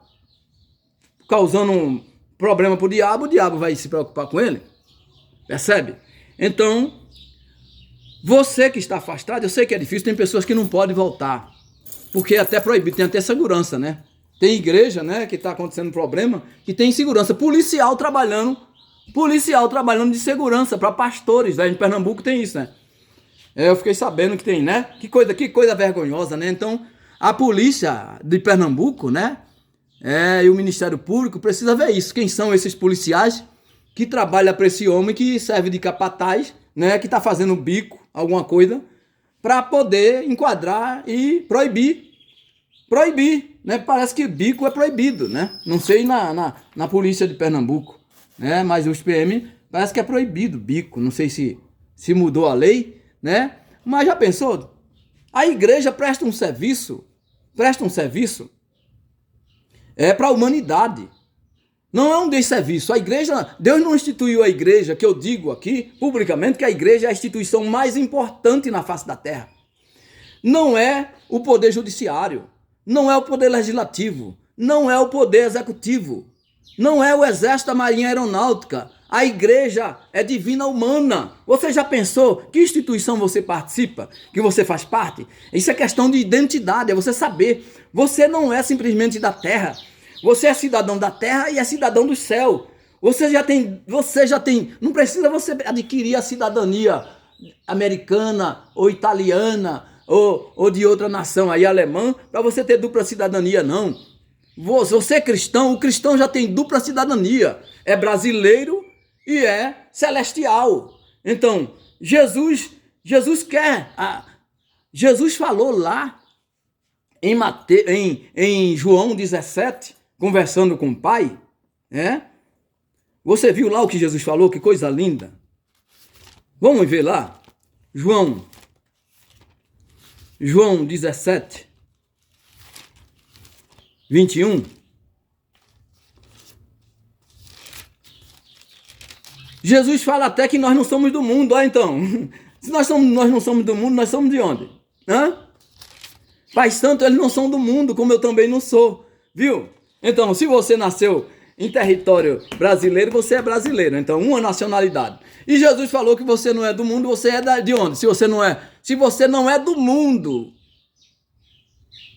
[SPEAKER 1] causando um problema para o diabo vai se preocupar com ele, percebe? Então, você que está afastado, eu sei que é difícil, tem pessoas que não podem voltar, porque é até proibido, tem até segurança, né? Tem igreja, né, que está acontecendo problema, que tem segurança, policial trabalhando de segurança para pastores, né? Em Pernambuco tem isso, né? Eu fiquei sabendo que tem, né? Que coisa vergonhosa, né? Então, a polícia de Pernambuco, né? E o Ministério Público precisa ver isso. Quem são esses policiais que trabalham para esse homem que serve de capataz, né? Que está fazendo bico, alguma coisa, para poder enquadrar e proibir, né? Parece que bico é proibido, né? Não sei na polícia de Pernambuco, né? Mas os PM parece que é proibido bico. Não sei se mudou a lei, né? Mas já pensou? A igreja presta um serviço para a humanidade. Não é um desserviço. A igreja, Deus não instituiu a igreja, que eu digo aqui publicamente que a igreja é a instituição mais importante na face da terra. Não é o poder judiciário, não é o poder legislativo, não é o poder executivo, não é o exército da marinha aeronáutica. A igreja é divina humana. Você já pensou que instituição você participa, que você faz parte? Isso é questão de identidade, é você saber. Você não é simplesmente da terra. Você é cidadão da terra e é cidadão do céu. Você já tem, não precisa você adquirir a cidadania americana ou italiana ou de outra nação aí, alemã, para você ter dupla cidadania, não. Você é cristão, o cristão já tem dupla cidadania. É brasileiro e é celestial. Então, Jesus falou lá em João 17, conversando com o Pai, né? Você viu lá o que Jesus falou? Que coisa linda. Vamos ver lá. João 17, 21. Jesus fala até que nós não somos do mundo. Ó, então, se nós não somos do mundo, nós somos de onde? Pai Santo, eles não são do mundo, como eu também não sou. Viu? Então, se você nasceu em território brasileiro, você é brasileiro. Então, uma nacionalidade. E Jesus falou que você não é do mundo, você é de onde? Se você não é do mundo,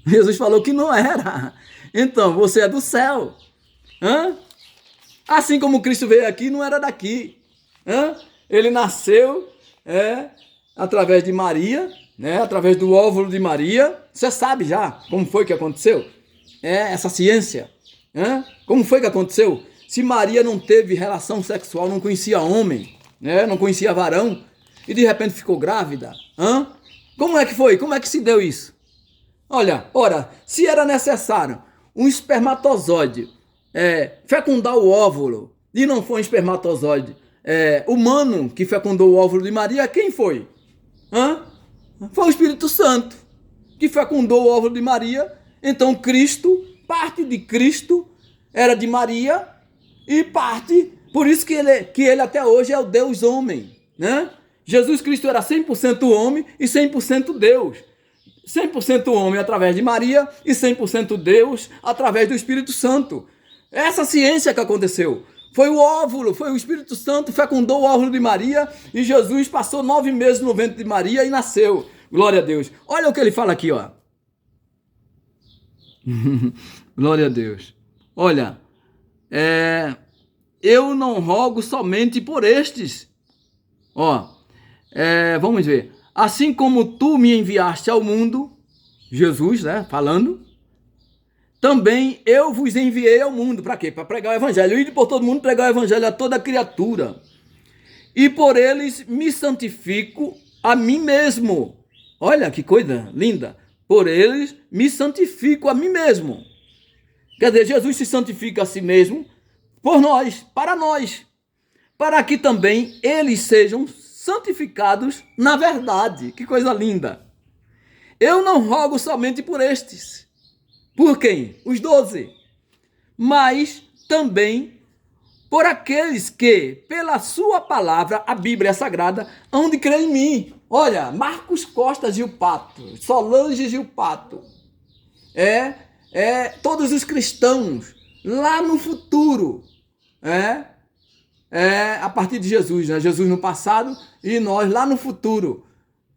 [SPEAKER 1] Jesus falou que não era. Então, você é do céu. Assim como Cristo veio aqui, não era daqui. Ele nasceu através de Maria, né? Através do óvulo de Maria. Você sabe já como foi que aconteceu? Essa ciência. Como foi que aconteceu? Se Maria não teve relação sexual, não conhecia homem, né? Não conhecia varão, e de repente ficou grávida. Como é que foi? Como é que se deu isso? Ora, se era necessário um espermatozoide fecundar o óvulo, e não foi um espermatozoide humano que fecundou o óvulo de Maria, quem foi? Foi o Espírito Santo que fecundou o óvulo de Maria. Então Cristo, parte de Cristo era de Maria e parte, por isso que ele até hoje é o Deus homem, né? Jesus Cristo era 100% homem e 100% Deus. 100% homem através de Maria e 100% Deus através do Espírito Santo. Essa ciência que aconteceu. Foi o óvulo, foi o Espírito Santo, fecundou o óvulo de Maria e Jesus passou 9 meses no ventre de Maria e nasceu. Glória a Deus. Olha o que ele fala aqui, ó. Glória a Deus. Olha, eu não rogo somente por estes. Vamos ver. Assim como tu me enviaste ao mundo, Jesus, né, falando, também eu vos enviei ao mundo. Para quê? Para pregar o evangelho. Ir por todo mundo pregar o evangelho a toda criatura. E por eles me santifico a mim mesmo. Olha que coisa linda. Por eles me santifico a mim mesmo. Quer dizer, Jesus se santifica a si mesmo por nós, para que também eles sejam santificados na verdade. Que coisa linda. Eu não rogo somente por estes. Por quem? Os 12. Mas também por aqueles que, pela sua palavra, a Bíblia Sagrada, hão de crer em mim. Olha, Marcos Costa Gilpato, Solange Gilpato, todos os cristãos, lá no futuro, a partir de Jesus, né? Jesus no passado e nós lá no futuro.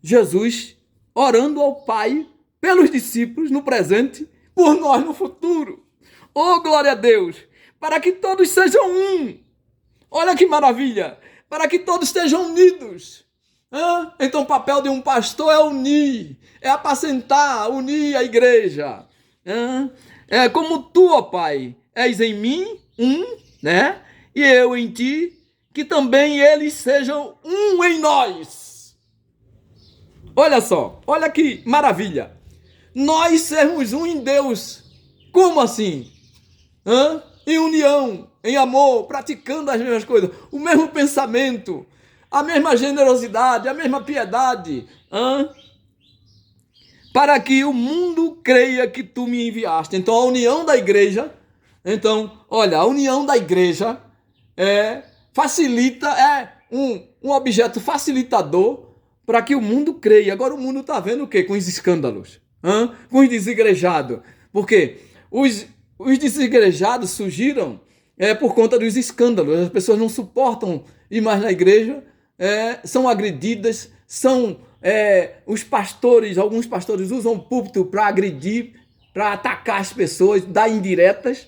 [SPEAKER 1] Jesus orando ao Pai pelos discípulos no presente, por nós no futuro. Oh, glória a Deus! Para que todos sejam um. Olha que maravilha! Para que todos estejam unidos. Então o papel de um pastor é unir, é apacentar, unir a igreja. É como tu, ó Pai, és em mim, né? E eu em ti, que também eles sejam um em nós. Olha só, olha que maravilha. Nós sermos um em Deus. Como assim? Em união, em amor, praticando as mesmas coisas, o mesmo pensamento, a mesma generosidade, a mesma piedade. Para que o mundo creia que tu me enviaste. Então a união da igreja, a união da igreja facilita, um objeto facilitador para que o mundo creia. Agora o mundo está vendo o quê? Com os escândalos, com os desigrejados. Porque os desigrejados surgiram por conta dos escândalos. As pessoas não suportam ir mais na igreja, são agredidas, os pastores, alguns pastores usam o púlpito para agredir, para atacar as pessoas, dar indiretas.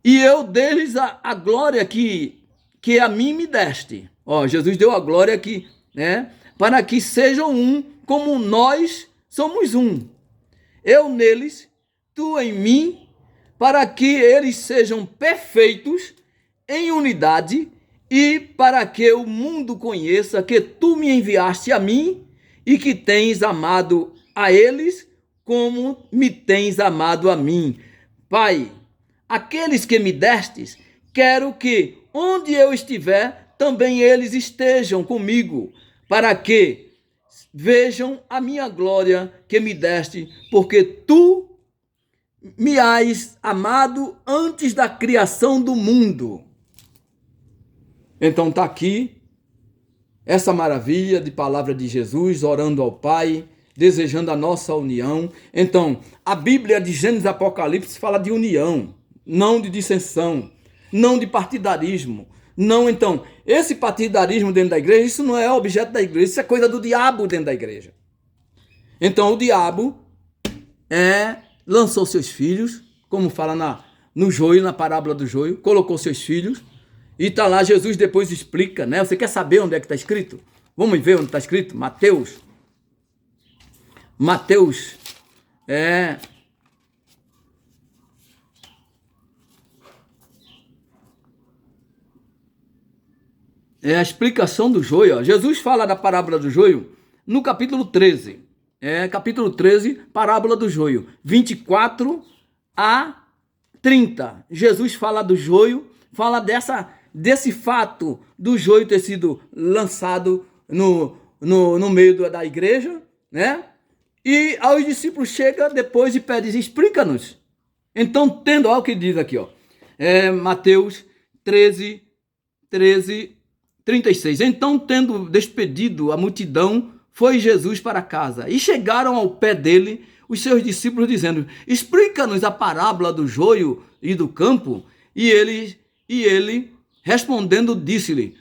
[SPEAKER 1] E eu deles a glória que a mim me deste. Jesus deu a glória aqui, para que sejam um, como nós somos um. Eu neles, tu em mim, para que eles sejam perfeitos em unidade e para que o mundo conheça que tu me enviaste a mim e que tens amado a eles como me tens amado a mim. Pai, aqueles que me destes, quero que onde eu estiver, também eles estejam comigo, para que vejam a minha glória que me deste, porque tu me has amado antes da criação do mundo. Então está aqui essa maravilha de palavra de Jesus, orando ao Pai, desejando a nossa união. Então, a Bíblia de Gênesis e Apocalipse fala de união, não de dissensão, não de partidarismo. Não, então, esse partidarismo dentro da igreja, isso não é objeto da igreja, isso é coisa do diabo dentro da igreja. Então, o diabo lançou seus filhos, como fala no joio, na parábola do joio, colocou seus filhos, e está lá, Jesus depois explica, né? Você quer saber onde é que está escrito? Vamos ver onde está escrito? Mateus, a explicação do joio. Jesus fala da parábola do joio no capítulo 13. Capítulo 13, parábola do joio, 24 a 30. Jesus fala do joio, fala desse fato do joio ter sido lançado no meio da igreja, né? E aos discípulos chega depois e pede, explica-nos. Então, tendo, olha o que diz aqui, Mateus 13, 36. Então, tendo despedido a multidão, foi Jesus para casa. E chegaram ao pé dele os seus discípulos, dizendo, explica-nos a parábola do joio e do campo. E ele respondendo, disse-lhe,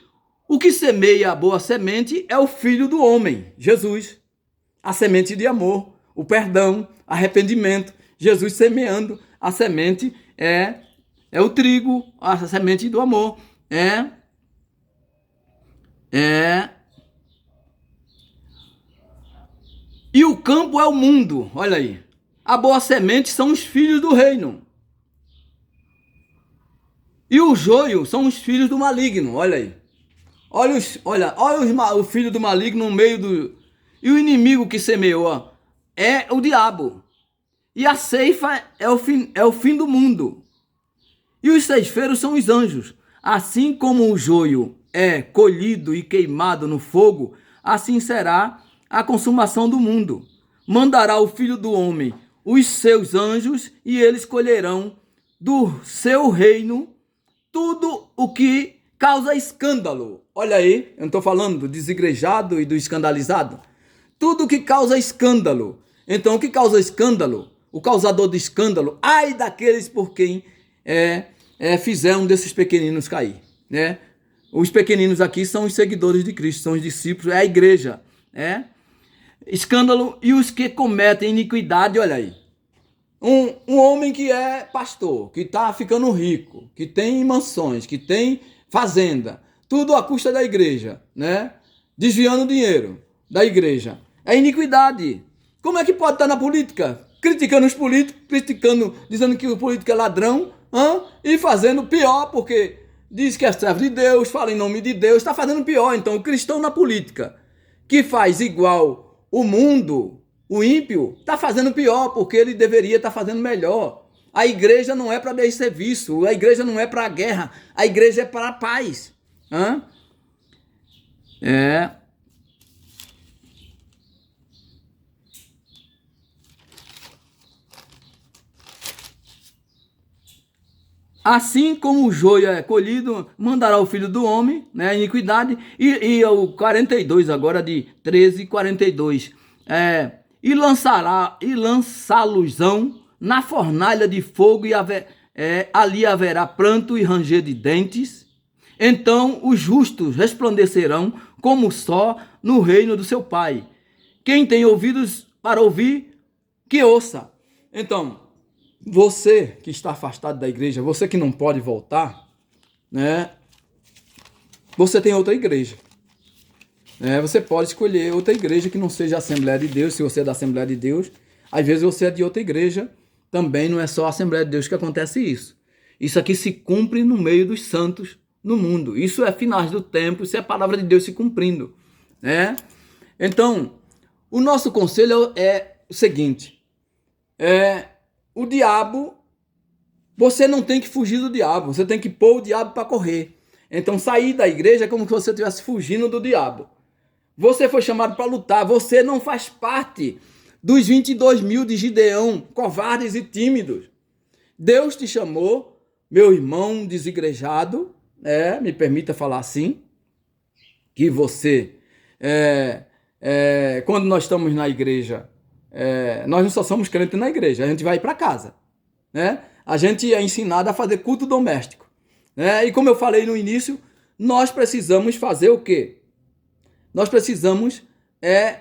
[SPEAKER 1] o que semeia a boa semente é o Filho do Homem, Jesus. A semente de amor, o perdão, arrependimento. Jesus semeando a semente é o trigo, a semente do amor. E o campo é o mundo, olha aí. A boa semente são os filhos do reino. E o joio são os filhos do maligno, olha aí. Olha o filho do maligno no meio do... E o inimigo que semeou é o diabo. E a ceifa é o fim do mundo. E os ceifeiros são os anjos. Assim como o joio é colhido e queimado no fogo, assim será a consumação do mundo. Mandará o Filho do Homem os seus anjos e eles colherão do seu reino tudo o que causa escândalo. Olha aí, eu não estou falando do desigrejado e do escandalizado. Tudo que causa escândalo. Então, o que causa escândalo? O causador de escândalo, ai daqueles por quem fizer um desses pequeninos cair, né? Os pequeninos aqui são os seguidores de Cristo, são os discípulos, é a igreja, né? Escândalo e os que cometem iniquidade, olha aí. Um homem que é pastor, que está ficando rico, que tem mansões, que tem fazenda, tudo à custa da igreja, né? Desviando dinheiro da igreja. É iniquidade. Como é que pode estar na política? Criticando os políticos, dizendo que o político é ladrão, e fazendo pior, porque diz que é servo de Deus, fala em nome de Deus, está fazendo pior. Então, o cristão na política, que faz igual o mundo, o ímpio, está fazendo pior, porque ele deveria estar fazendo melhor. A igreja não é para desserviço, a igreja não é para a guerra, a igreja é para a paz. Assim como o joio é colhido, mandará o filho do homem, né, a iniquidade, e o 42 agora, de 13, 42, e lançá-los-ão na fornalha de fogo, e ali haverá pranto e ranger de dentes. Então os justos resplandecerão como o sol no reino do seu Pai. Quem tem ouvidos para ouvir, que ouça. Então, você que está afastado da igreja, você que não pode voltar, né? Você tem outra igreja. Você pode escolher outra igreja que não seja a Assembleia de Deus, se você é da Assembleia de Deus. Às vezes você é de outra igreja, também não é só a Assembleia de Deus que acontece isso. Isso aqui se cumpre no meio dos santos no mundo. Isso é finais do tempo, isso é a palavra de Deus se cumprindo, né? Então, o nosso conselho é o seguinte, o diabo, você não tem que fugir do diabo, você tem que pôr o diabo para correr. Então sair da igreja é como se você estivesse fugindo do diabo. Você foi chamado para lutar, você não faz parte dos 22 mil de Gideão, covardes e tímidos. Deus te chamou, meu irmão desigrejado, me permita falar assim, que você, quando nós estamos na igreja, nós não só somos crentes na igreja, a gente vai para casa, né? A gente é ensinado a fazer culto doméstico, né? E como eu falei no início, nós precisamos fazer o quê? Nós precisamos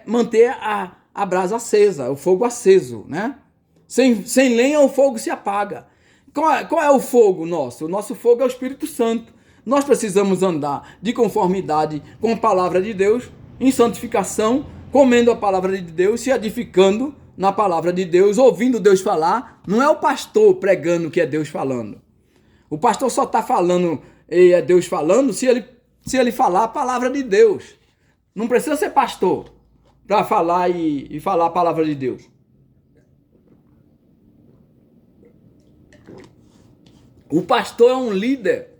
[SPEAKER 1] manter a brasa acesa, o fogo aceso, né? Sem lenha o fogo se apaga. Qual é o fogo nosso? O nosso fogo é o Espírito Santo. Nós precisamos andar de conformidade com a palavra de Deus, em santificação, comendo a palavra de Deus, se edificando na palavra de Deus, ouvindo Deus falar. Não é o pastor pregando que é Deus falando. O pastor só está falando e é Deus falando se ele falar a palavra de Deus. Não precisa ser pastor para falar e falar a palavra de Deus. O pastor é um líder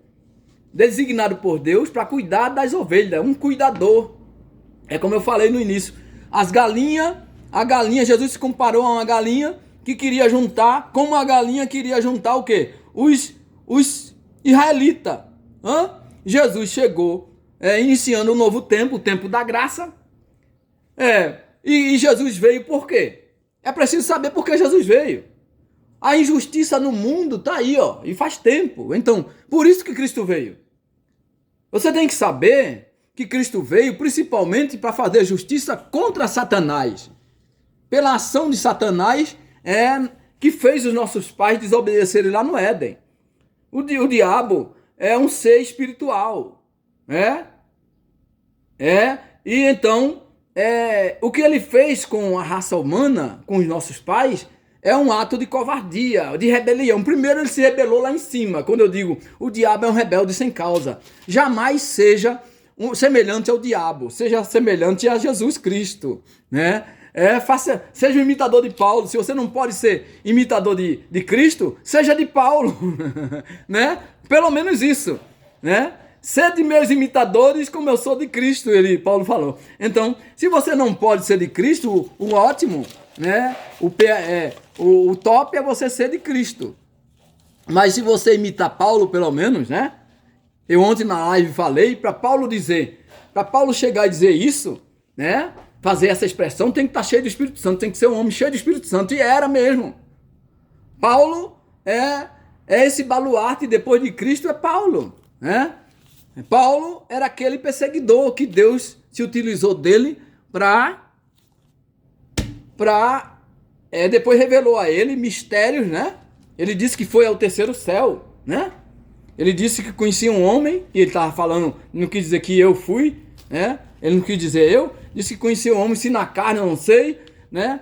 [SPEAKER 1] designado por Deus para cuidar das ovelhas, um cuidador. É como eu falei no início, a galinha, Jesus se comparou a uma galinha que queria juntar, como a galinha queria juntar o quê? Os israelitas. Jesus chegou iniciando um novo tempo, o tempo da graça. E Jesus veio por quê? É preciso saber por que Jesus veio. A injustiça no mundo está aí, e faz tempo. Então, por isso que Cristo veio. Você tem que saber que Cristo veio principalmente para fazer justiça contra Satanás. Pela ação de Satanás que fez os nossos pais desobedecerem lá no Éden. O diabo é um ser espiritual. E então, o que ele fez com a raça humana, com os nossos pais, é um ato de covardia, de rebelião. Primeiro ele se rebelou lá em cima. Quando eu digo o diabo é um rebelde sem causa. Jamais seja semelhante ao diabo. Seja semelhante a Jesus Cristo. Né? Seja um imitador de Paulo. Se você não pode ser imitador de Cristo, seja de Paulo. Né? Pelo menos isso. Né? Sede meus imitadores como eu sou de Cristo, Paulo falou. Então, se você não pode ser de Cristo, o ótimo, né? O top é você ser de Cristo. Mas se você imitar Paulo, pelo menos, né? Eu ontem na live falei, para Paulo chegar e dizer isso, né? Fazer essa expressão, tem que estar cheio do Espírito Santo, tem que ser um homem cheio do Espírito Santo, e era mesmo. Paulo é esse baluarte depois de Cristo, é Paulo, né? Paulo era aquele perseguidor que Deus se utilizou dele depois revelou a ele mistérios, né? Ele disse que foi ao terceiro céu, né? Ele disse que conhecia um homem, e ele estava falando, não quis dizer que eu fui, né? Ele não quis dizer eu, disse que conhecia um homem, se na carne eu não sei, né?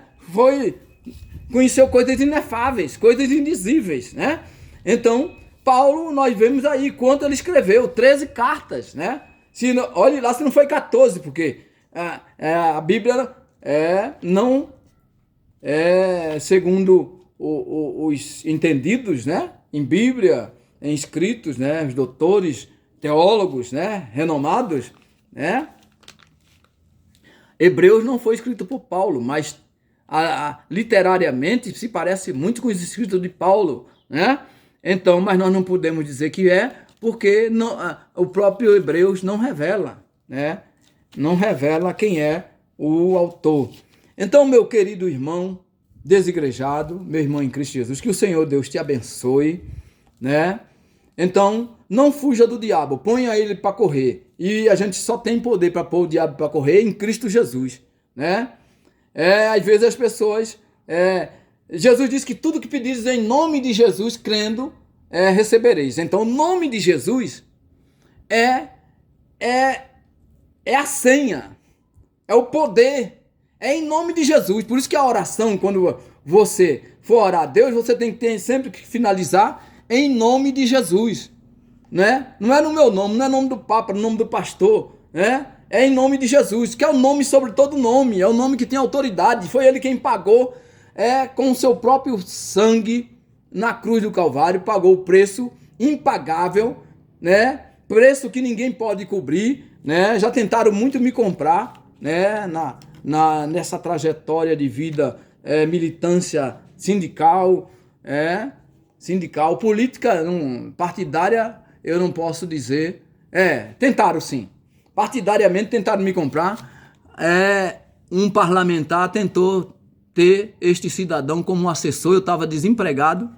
[SPEAKER 1] Conheceu coisas inefáveis, coisas indizíveis, né? Então, Paulo, nós vemos aí quanto ele escreveu, 13 cartas, né? Olhe lá se não foi 14, porque a Bíblia não é segundo os entendidos, né? Em Bíblia, em escritos, né? Os doutores, teólogos, né? Renomados, né? Hebreus não foi escrito por Paulo, mas literariamente se parece muito com os escritos de Paulo, né? Então, mas nós não podemos dizer que porque o próprio Hebreus não revela, né? Não revela quem é o autor. Então, meu querido irmão desigrejado, meu irmão em Cristo Jesus, que o Senhor Deus te abençoe, né? Então, não fuja do diabo, ponha ele para correr. E a gente só tem poder para pôr o diabo para correr em Cristo Jesus, né? Às vezes as pessoas... Jesus disse que tudo que pedires em nome de Jesus, crendo, recebereis. Então, o nome de Jesus é a senha, é o poder, é em nome de Jesus. Por isso que a oração, quando você for orar a Deus, você tem que ter sempre que finalizar em nome de Jesus, né? Não é no meu nome, não é no nome do Papa, no nome do pastor, né? É em nome de Jesus, que é o nome sobre todo nome, é o nome que tem autoridade. Foi ele quem pagou com o seu próprio sangue na cruz do Calvário, pagou o preço impagável, né? Preço que ninguém pode cobrir, né? Já tentaram muito me comprar, né? Nessa trajetória de vida, militância sindical, política partidária, eu não posso dizer. Tentaram sim. Partidariamente tentaram me comprar. Um parlamentar tentou ter este cidadão como assessor. Eu estava desempregado,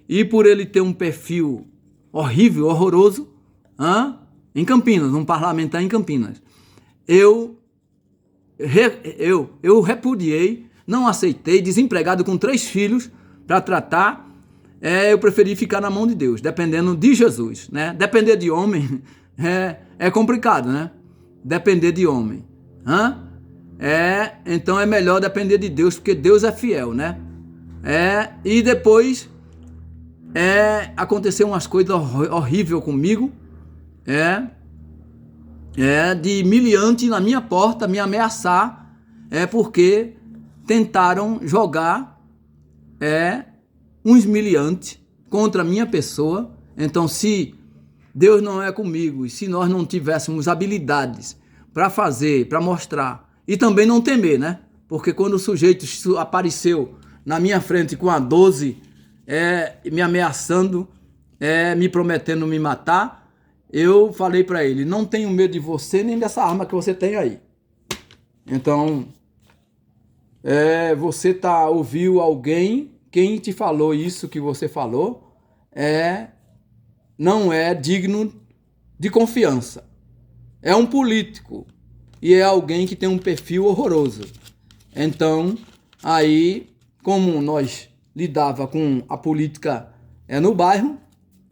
[SPEAKER 1] e por ele ter um perfil horrível, horroroso, em Campinas, um parlamentar em Campinas, eu repudiei, não aceitei, desempregado com 3 filhos para tratar. Eu preferi ficar na mão de Deus, dependendo de Jesus, né? Depender de homem é complicado, né? Depender de homem, então é melhor depender de Deus, porque Deus é fiel, né? E depois aconteceu umas coisas horríveis comigo, de miliante na minha porta me ameaçar, porque tentaram jogar uns miliantes contra a minha pessoa. Então, se Deus não é comigo, e se nós não tivéssemos habilidades para fazer, para mostrar, e também não temer, né? Porque quando o sujeito apareceu na minha frente com a 12, me ameaçando, me prometendo me matar, eu falei para ele: não tenho medo de você nem dessa arma que você tem aí. Então, você ouviu alguém, quem te falou isso que você falou, não é digno de confiança. É um político e é alguém que tem um perfil horroroso. Então, aí, como nós lidava com a política no bairro,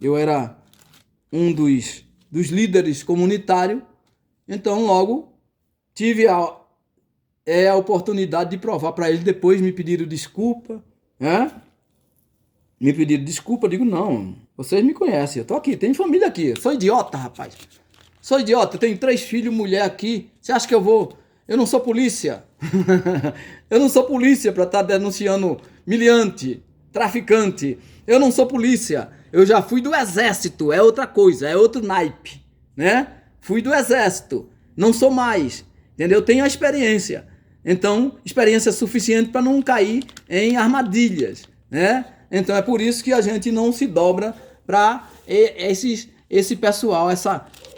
[SPEAKER 1] eu era um dos líderes comunitários, então logo tive a oportunidade de provar para eles. Depois me pediram desculpa, Me pediram desculpa, eu digo: não, vocês me conhecem, eu tô aqui, tenho família aqui, eu sou idiota, rapaz. Sou idiota, eu tenho 3 filhos, mulher aqui. Você acha que eu não sou polícia. Eu não sou polícia para estar denunciando miliante, traficante. Eu não sou polícia. Eu já fui do exército, é outra coisa, é outro naipe, né? Fui do exército, não sou mais, entendeu? Eu tenho a experiência. Então, experiência suficiente para não cair em armadilhas, né? Então é por isso que a gente não se dobra para esse pessoal,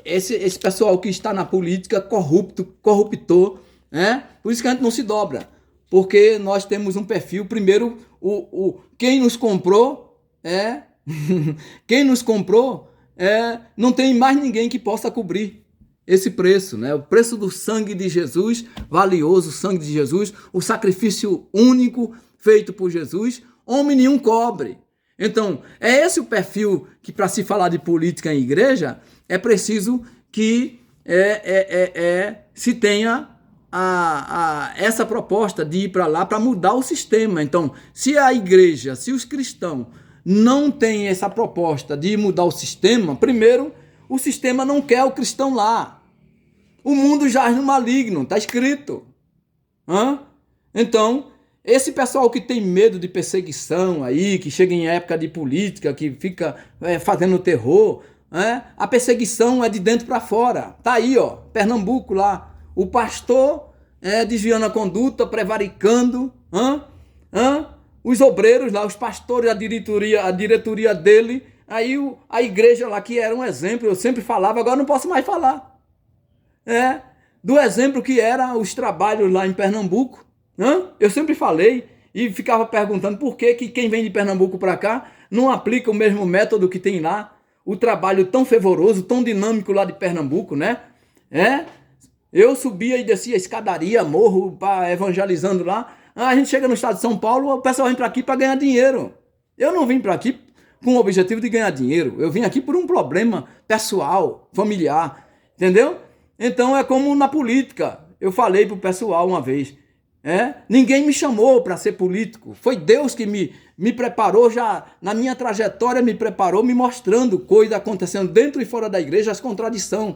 [SPEAKER 1] esse pessoal que está na política corruptor, né? Por isso que a gente não se dobra, porque nós temos um perfil, primeiro, quem nos comprou, quem nos comprou, não tem mais ninguém que possa cobrir esse preço, né? O preço do sangue de Jesus, valioso sangue de Jesus, o sacrifício único feito por Jesus, homem nenhum cobre. Então, é esse o perfil que, para se falar de política em igreja, é preciso que se tenha essa proposta de ir para lá para mudar o sistema. Então, se a igreja, se os cristãos não têm essa proposta de mudar o sistema, primeiro, o sistema não quer o cristão lá. O mundo jaz no maligno, está escrito. Então, esse pessoal que tem medo de perseguição aí, que chega em época de política, que fica fazendo terror, a perseguição é de dentro para fora. Tá aí, ó, Pernambuco lá, o pastor desviando a conduta, prevaricando, os obreiros lá, os pastores, a diretoria dele, aí a igreja lá que era um exemplo, eu sempre falava, agora não posso mais falar. Do exemplo que era os trabalhos lá em Pernambuco. Eu sempre falei e ficava perguntando por que quem vem de Pernambuco para cá não aplica o mesmo método que tem lá, o trabalho tão fervoroso, tão dinâmico lá de Pernambuco, né? Eu subia e descia a escadaria, morro, evangelizando lá. A gente chega no estado de São Paulo, o pessoal vem para aqui para ganhar dinheiro. Eu não vim para aqui com o objetivo de ganhar dinheiro, eu vim aqui por um problema pessoal, familiar, entendeu? Então é como na política, eu falei pro pessoal uma vez, ninguém me chamou para ser político, foi Deus que me preparou já, na minha trajetória me preparou, me mostrando coisas acontecendo dentro e fora da igreja, as contradições.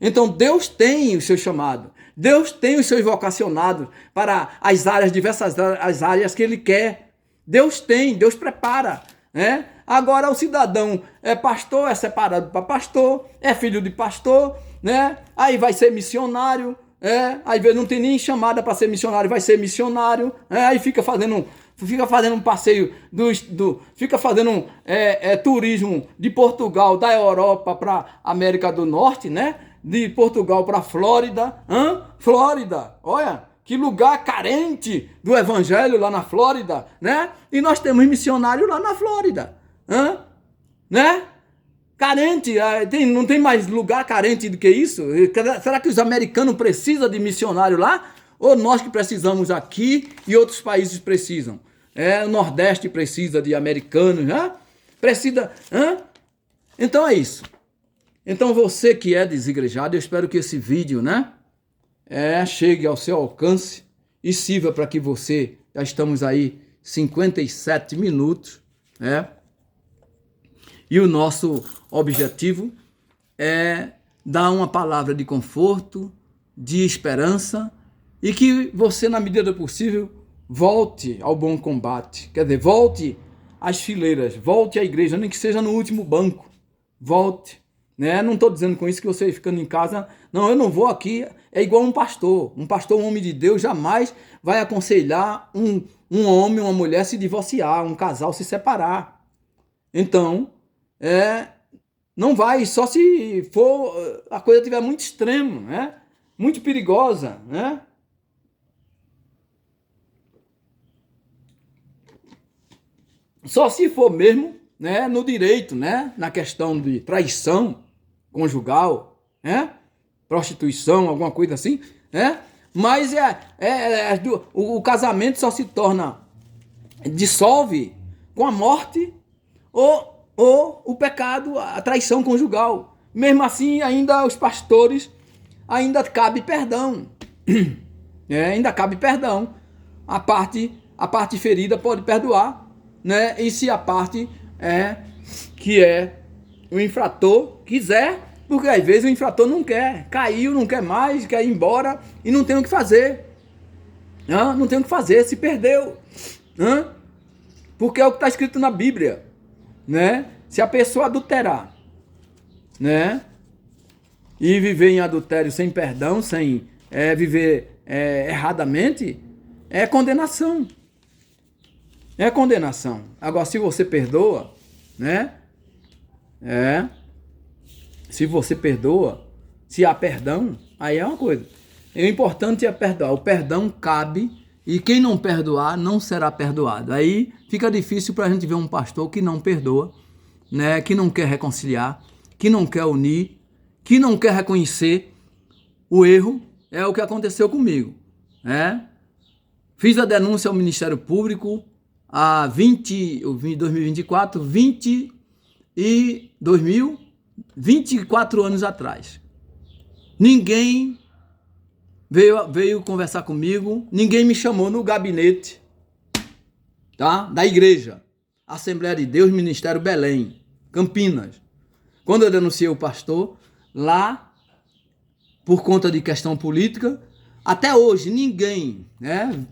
[SPEAKER 1] Então Deus tem o seu chamado, Deus tem os seus vocacionados para as áreas, diversas as áreas que Ele quer. Deus tem, Deus prepara, né? Agora o cidadão é pastor, é separado para pastor, é filho de pastor, né? Aí vai ser missionário, aí não tem nem chamada para ser missionário, vai ser missionário, aí fica fazendo um passeio, fica fazendo turismo de Portugal, da Europa para América do Norte, né? De Portugal para Flórida, Flórida, olha, que lugar carente do evangelho lá na Flórida, né? E nós temos missionário lá na Flórida, né? Carente, não tem mais lugar carente do que isso? Será que os americanos precisam de missionário lá? Ou nós que precisamos aqui e outros países precisam? O Nordeste precisa de americanos, né? Precisa, Então é isso. Então você que é desigrejado, eu espero que esse vídeo, né? Chegue ao seu alcance e sirva para que você, já estamos aí 57 minutos, né? E o nosso objetivo é dar uma palavra de conforto, de esperança e que você, na medida do possível, volte ao bom combate. Quer dizer, volte às fileiras, volte à igreja, nem que seja no último banco. Volte, né? Não estou dizendo com isso que você ficando em casa, não, eu não vou aqui. É igual um pastor, um homem de Deus jamais vai aconselhar um homem, uma mulher se divorciar, um casal se separar. Então, não vai, só se for a coisa estiver muito extrema, né? Muito perigosa, né? Só se for mesmo, né, no direito, né, na questão de traição conjugal, né, prostituição, alguma coisa assim, né? Mas o casamento só se dissolve com a morte ou o pecado, a traição conjugal. Mesmo assim, ainda os pastores, ainda cabe perdão. Ainda cabe perdão. A parte ferida pode perdoar, né? E se a parte que é o infrator quiser, porque às vezes o infrator não quer, caiu, não quer mais, quer ir embora e não tem o que fazer. Não tem o que fazer, se perdeu. Porque é o que está escrito na Bíblia, né? Se a pessoa adulterar, né? E viver em adultério sem perdão, sem viver erradamente, é condenação. é condenação. Agora, se você perdoa, né? Se você perdoa, se há perdão, aí é uma coisa. O importante é perdoar. O perdão cabe e quem não perdoar não será perdoado. Aí fica difícil para a gente ver um pastor que não perdoa, né? Que não quer reconciliar, que não quer unir, que não quer reconhecer o erro. É o que aconteceu comigo, né? Fiz a denúncia ao Ministério Público há 2024, 24 anos atrás. Ninguém veio conversar comigo, ninguém me chamou no gabinete, tá? Da igreja, Assembleia de Deus, Ministério Belém, Campinas. Quando eu denunciei o pastor, lá, por conta de questão política, até hoje ninguém, né?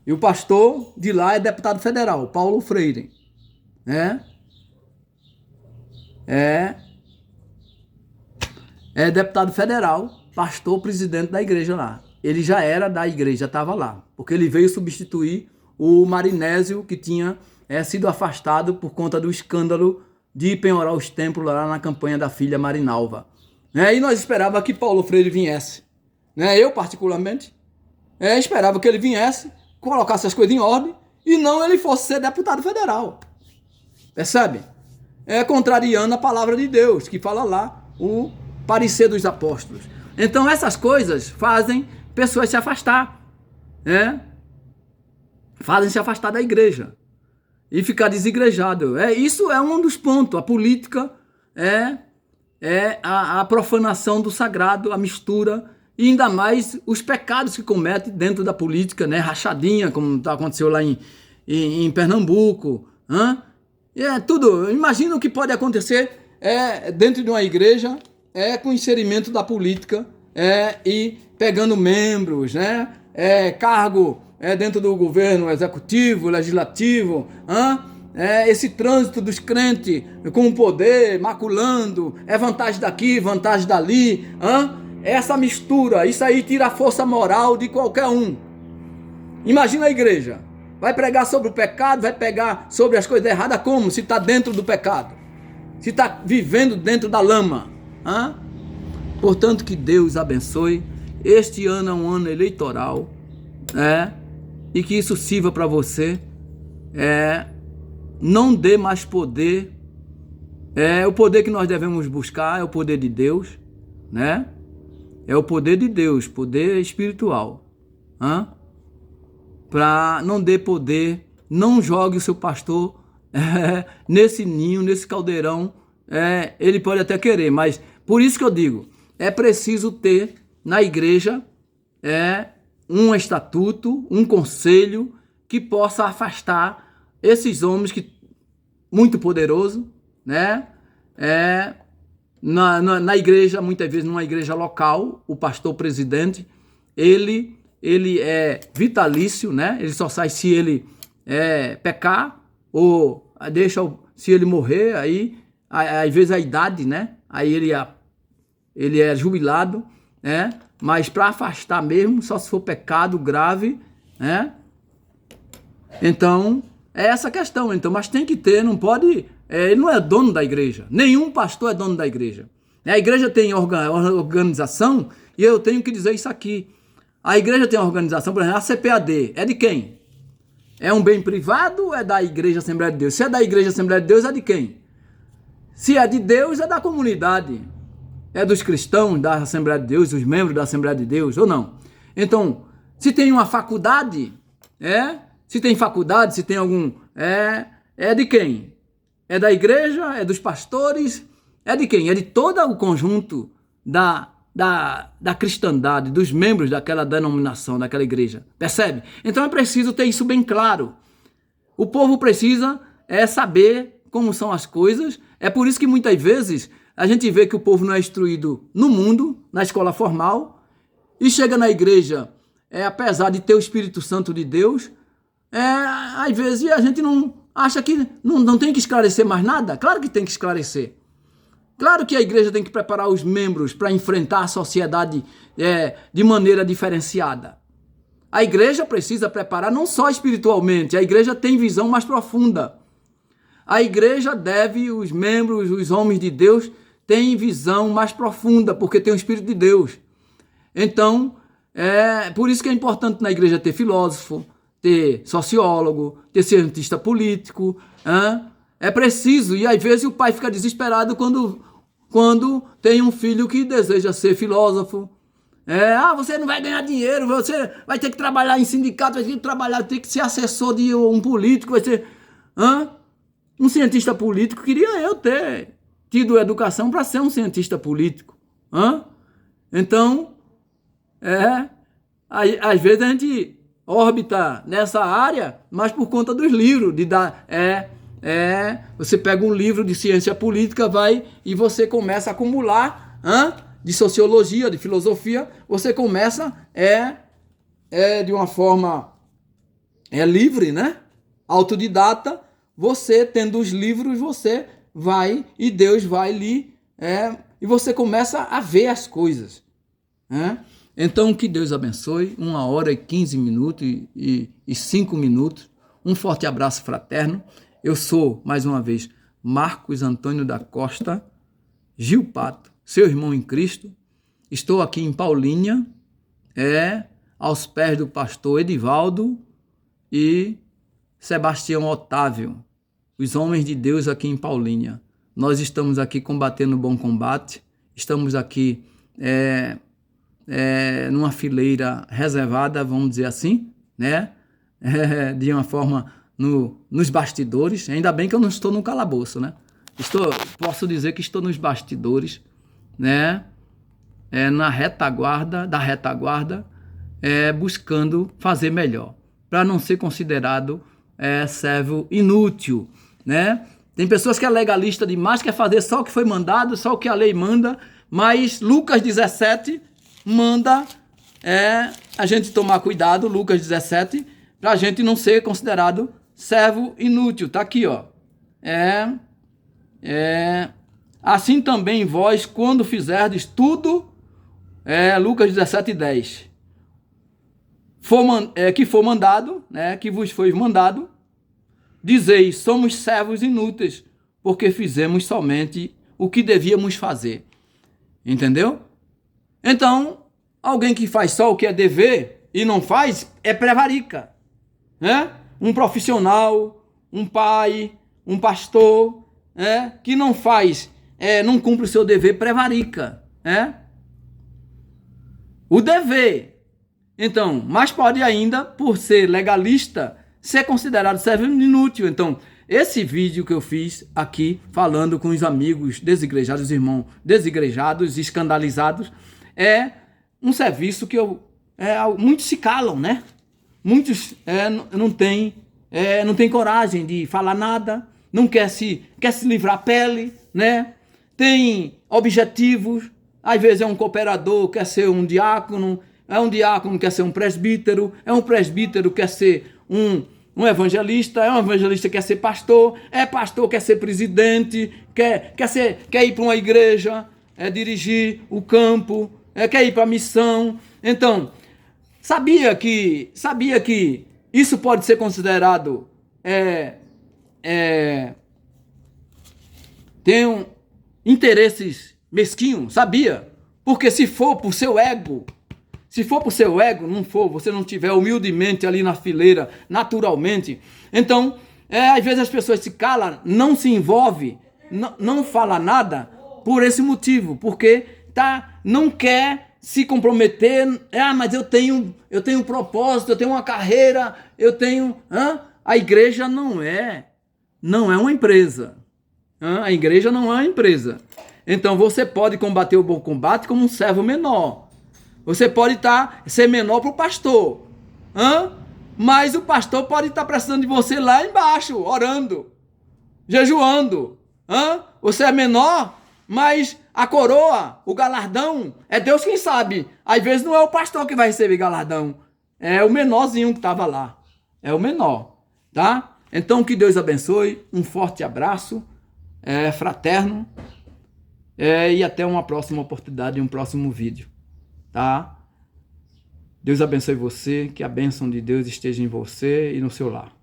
[SPEAKER 1] E o pastor de lá é deputado federal, Paulo Freire, né? É deputado federal, pastor, presidente da igreja lá. Ele já era da igreja, estava lá, porque ele veio substituir o Marinésio, que tinha sido afastado por conta do escândalo de penhorar os templos lá na campanha da filha Marinalva. E nós esperávamos que Paulo Freire viesse. Eu, particularmente, esperava que ele viesse, colocasse as coisas em ordem, e não ele fosse ser deputado federal. Percebe? Contrariando a palavra de Deus, que fala lá o parecer dos apóstolos. Então essas coisas fazem pessoas se afastar, fazem se afastar da igreja e ficar desigrejado. Isso é um dos pontos. A política é a profanação do sagrado, a mistura, e ainda mais os pecados que comete dentro da política, rachadinha, como aconteceu lá em Pernambuco. Tudo. Imagina o que pode acontecer dentro de uma igreja, com o inserimento da política, e pegando membros, cargo dentro do governo executivo, legislativo, esse trânsito dos crentes com o poder, maculando, vantagem daqui, vantagem dali, essa mistura, isso aí tira a força moral de qualquer um. Imagina a igreja, vai pregar sobre o pecado, vai pregar sobre as coisas erradas como? Se está dentro do pecado, se está vivendo dentro da lama. Portanto, que Deus abençoe. Este ano é um ano eleitoral, e que isso sirva para você. Não dê mais poder. O poder que nós devemos buscar é o poder de Deus, é o poder de Deus, poder espiritual. Para não dê poder, não jogue o seu pastor nesse ninho, nesse caldeirão. Ele pode até querer, mas por isso que eu digo, é preciso ter na igreja um estatuto, um conselho que possa afastar esses homens muito poderosos, na igreja, muitas vezes numa igreja local, o pastor presidente, ele é vitalício, Ele só sai se ele pecar ou se ele morrer, aí às vezes a idade, aí ele é jubilado, mas para afastar mesmo, só se for pecado grave, Então, é essa questão. Então, mas tem que ter, não pode... ele não é dono da igreja. Nenhum pastor é dono da igreja. A igreja tem organização, e eu tenho que dizer isso aqui. A igreja tem uma organização, por exemplo, a CPAD. É de quem? É um bem privado ou é da Igreja Assembleia de Deus? Se é da Igreja Assembleia de Deus, é de quem? Se é de Deus, é da comunidade. É dos cristãos da Assembleia de Deus, os membros da Assembleia de Deus, ou não? Então, se tem uma faculdade, se tem faculdade, se tem algum... É de quem? É da igreja? É dos pastores? É de quem? É de todo o conjunto da cristandade, dos membros daquela denominação, daquela igreja. Percebe? Então é preciso ter isso bem claro. O povo precisa saber como são as coisas. É por isso que muitas vezes a gente vê que o povo não é instruído no mundo, na escola formal, e chega na igreja, apesar de ter o Espírito Santo de Deus, às vezes a gente não acha que não tem que esclarecer mais nada. Claro que tem que esclarecer. Claro que a igreja tem que preparar os membros para enfrentar a sociedade de maneira diferenciada. A igreja precisa preparar não só espiritualmente, a igreja tem visão mais profunda. A igreja deve, os membros, os homens de Deus, têm visão mais profunda, porque tem o Espírito de Deus. Então, por isso que é importante na igreja ter filósofo, ter sociólogo, ter cientista político. É preciso, e às vezes o pai fica desesperado quando tem um filho que deseja ser filósofo. Você não vai ganhar dinheiro, você vai ter que trabalhar em sindicato, vai ter que trabalhar, ter que ser assessor de um político, vai ser... Um cientista político, queria eu ter tido educação para ser um cientista político. Então, às vezes a gente orbita nessa área, mas por conta dos livros, você pega um livro de ciência política, e você começa a acumular, de sociologia, de filosofia, você começa, de uma forma livre, né? Autodidata, você tendo os livros, você vai, e Deus vai lhe, e você começa a ver as coisas. Então, que Deus abençoe, 1h15 e 5 minutos, um forte abraço fraterno. Eu sou, mais uma vez, Marcos Antônio da Costa Gil Pato, seu irmão em Cristo. Estou aqui em Paulínia, aos pés do pastor Edivaldo e Sebastião Otávio, os homens de Deus aqui em Paulínia. Nós estamos aqui combatendo o bom combate, estamos aqui numa fileira reservada, vamos dizer assim, né? De uma forma nos bastidores. Ainda bem que eu não estou no calabouço, né? Posso dizer que estou nos bastidores, né? Na retaguarda, buscando fazer melhor, para não ser considerado servo inútil, né? Tem pessoas que é legalista demais, quer fazer só o que foi mandado, só o que a lei manda, mas Lucas 17 manda a gente tomar cuidado, Lucas 17, para a gente não ser considerado servo inútil. Tá aqui, ó. Assim também vós, quando fizerdes tudo, Lucas 17:10, que for mandado, né, que vos foi mandado, dizeis, somos servos inúteis, porque fizemos somente o que devíamos fazer. Entendeu? Então, alguém que faz só o que é dever e não faz, prevarica. Né? Um profissional, um pai, um pastor, que não faz, não cumpre o seu dever, prevarica. O dever. Então, mas pode ainda, por ser legalista, ser considerado servo inútil. Então, esse vídeo que eu fiz aqui, falando com os amigos desigrejados, irmãos desigrejados, escandalizados, é um serviço que muitos se calam, né? Muitos não têm coragem de falar nada, não quer se livrar a pele, né? Tem objetivos, às vezes é um cooperador, quer ser um diácono, um diácono quer ser um presbítero quer ser um evangelista, um evangelista quer ser pastor quer ser presidente, quer ir para uma igreja, dirigir o campo, quer ir para a missão. Então, sabia que isso pode ser considerado tem interesses mesquinhos, sabia? Porque se for por seu ego, você não tiver humildemente ali na fileira, naturalmente, então, às vezes as pessoas se calam, não se envolve, não fala nada por esse motivo, porque não quer se comprometer. Mas eu tenho um propósito, eu tenho uma carreira, a igreja não é uma empresa. A igreja não é uma empresa. Então você pode combater o bom combate como um servo menor. Você pode ser menor para o pastor. Mas o pastor pode estar precisando de você lá embaixo, orando, jejuando. Você é menor, mas a coroa, o galardão, é Deus quem sabe. Às vezes não é o pastor que vai receber galardão. É o menorzinho que estava lá. É o menor. Tá? Então que Deus abençoe. Um forte abraço. Fraterno. E até uma próxima oportunidade, um próximo vídeo. Tá? Deus abençoe você, que a bênção de Deus esteja em você e no seu lar.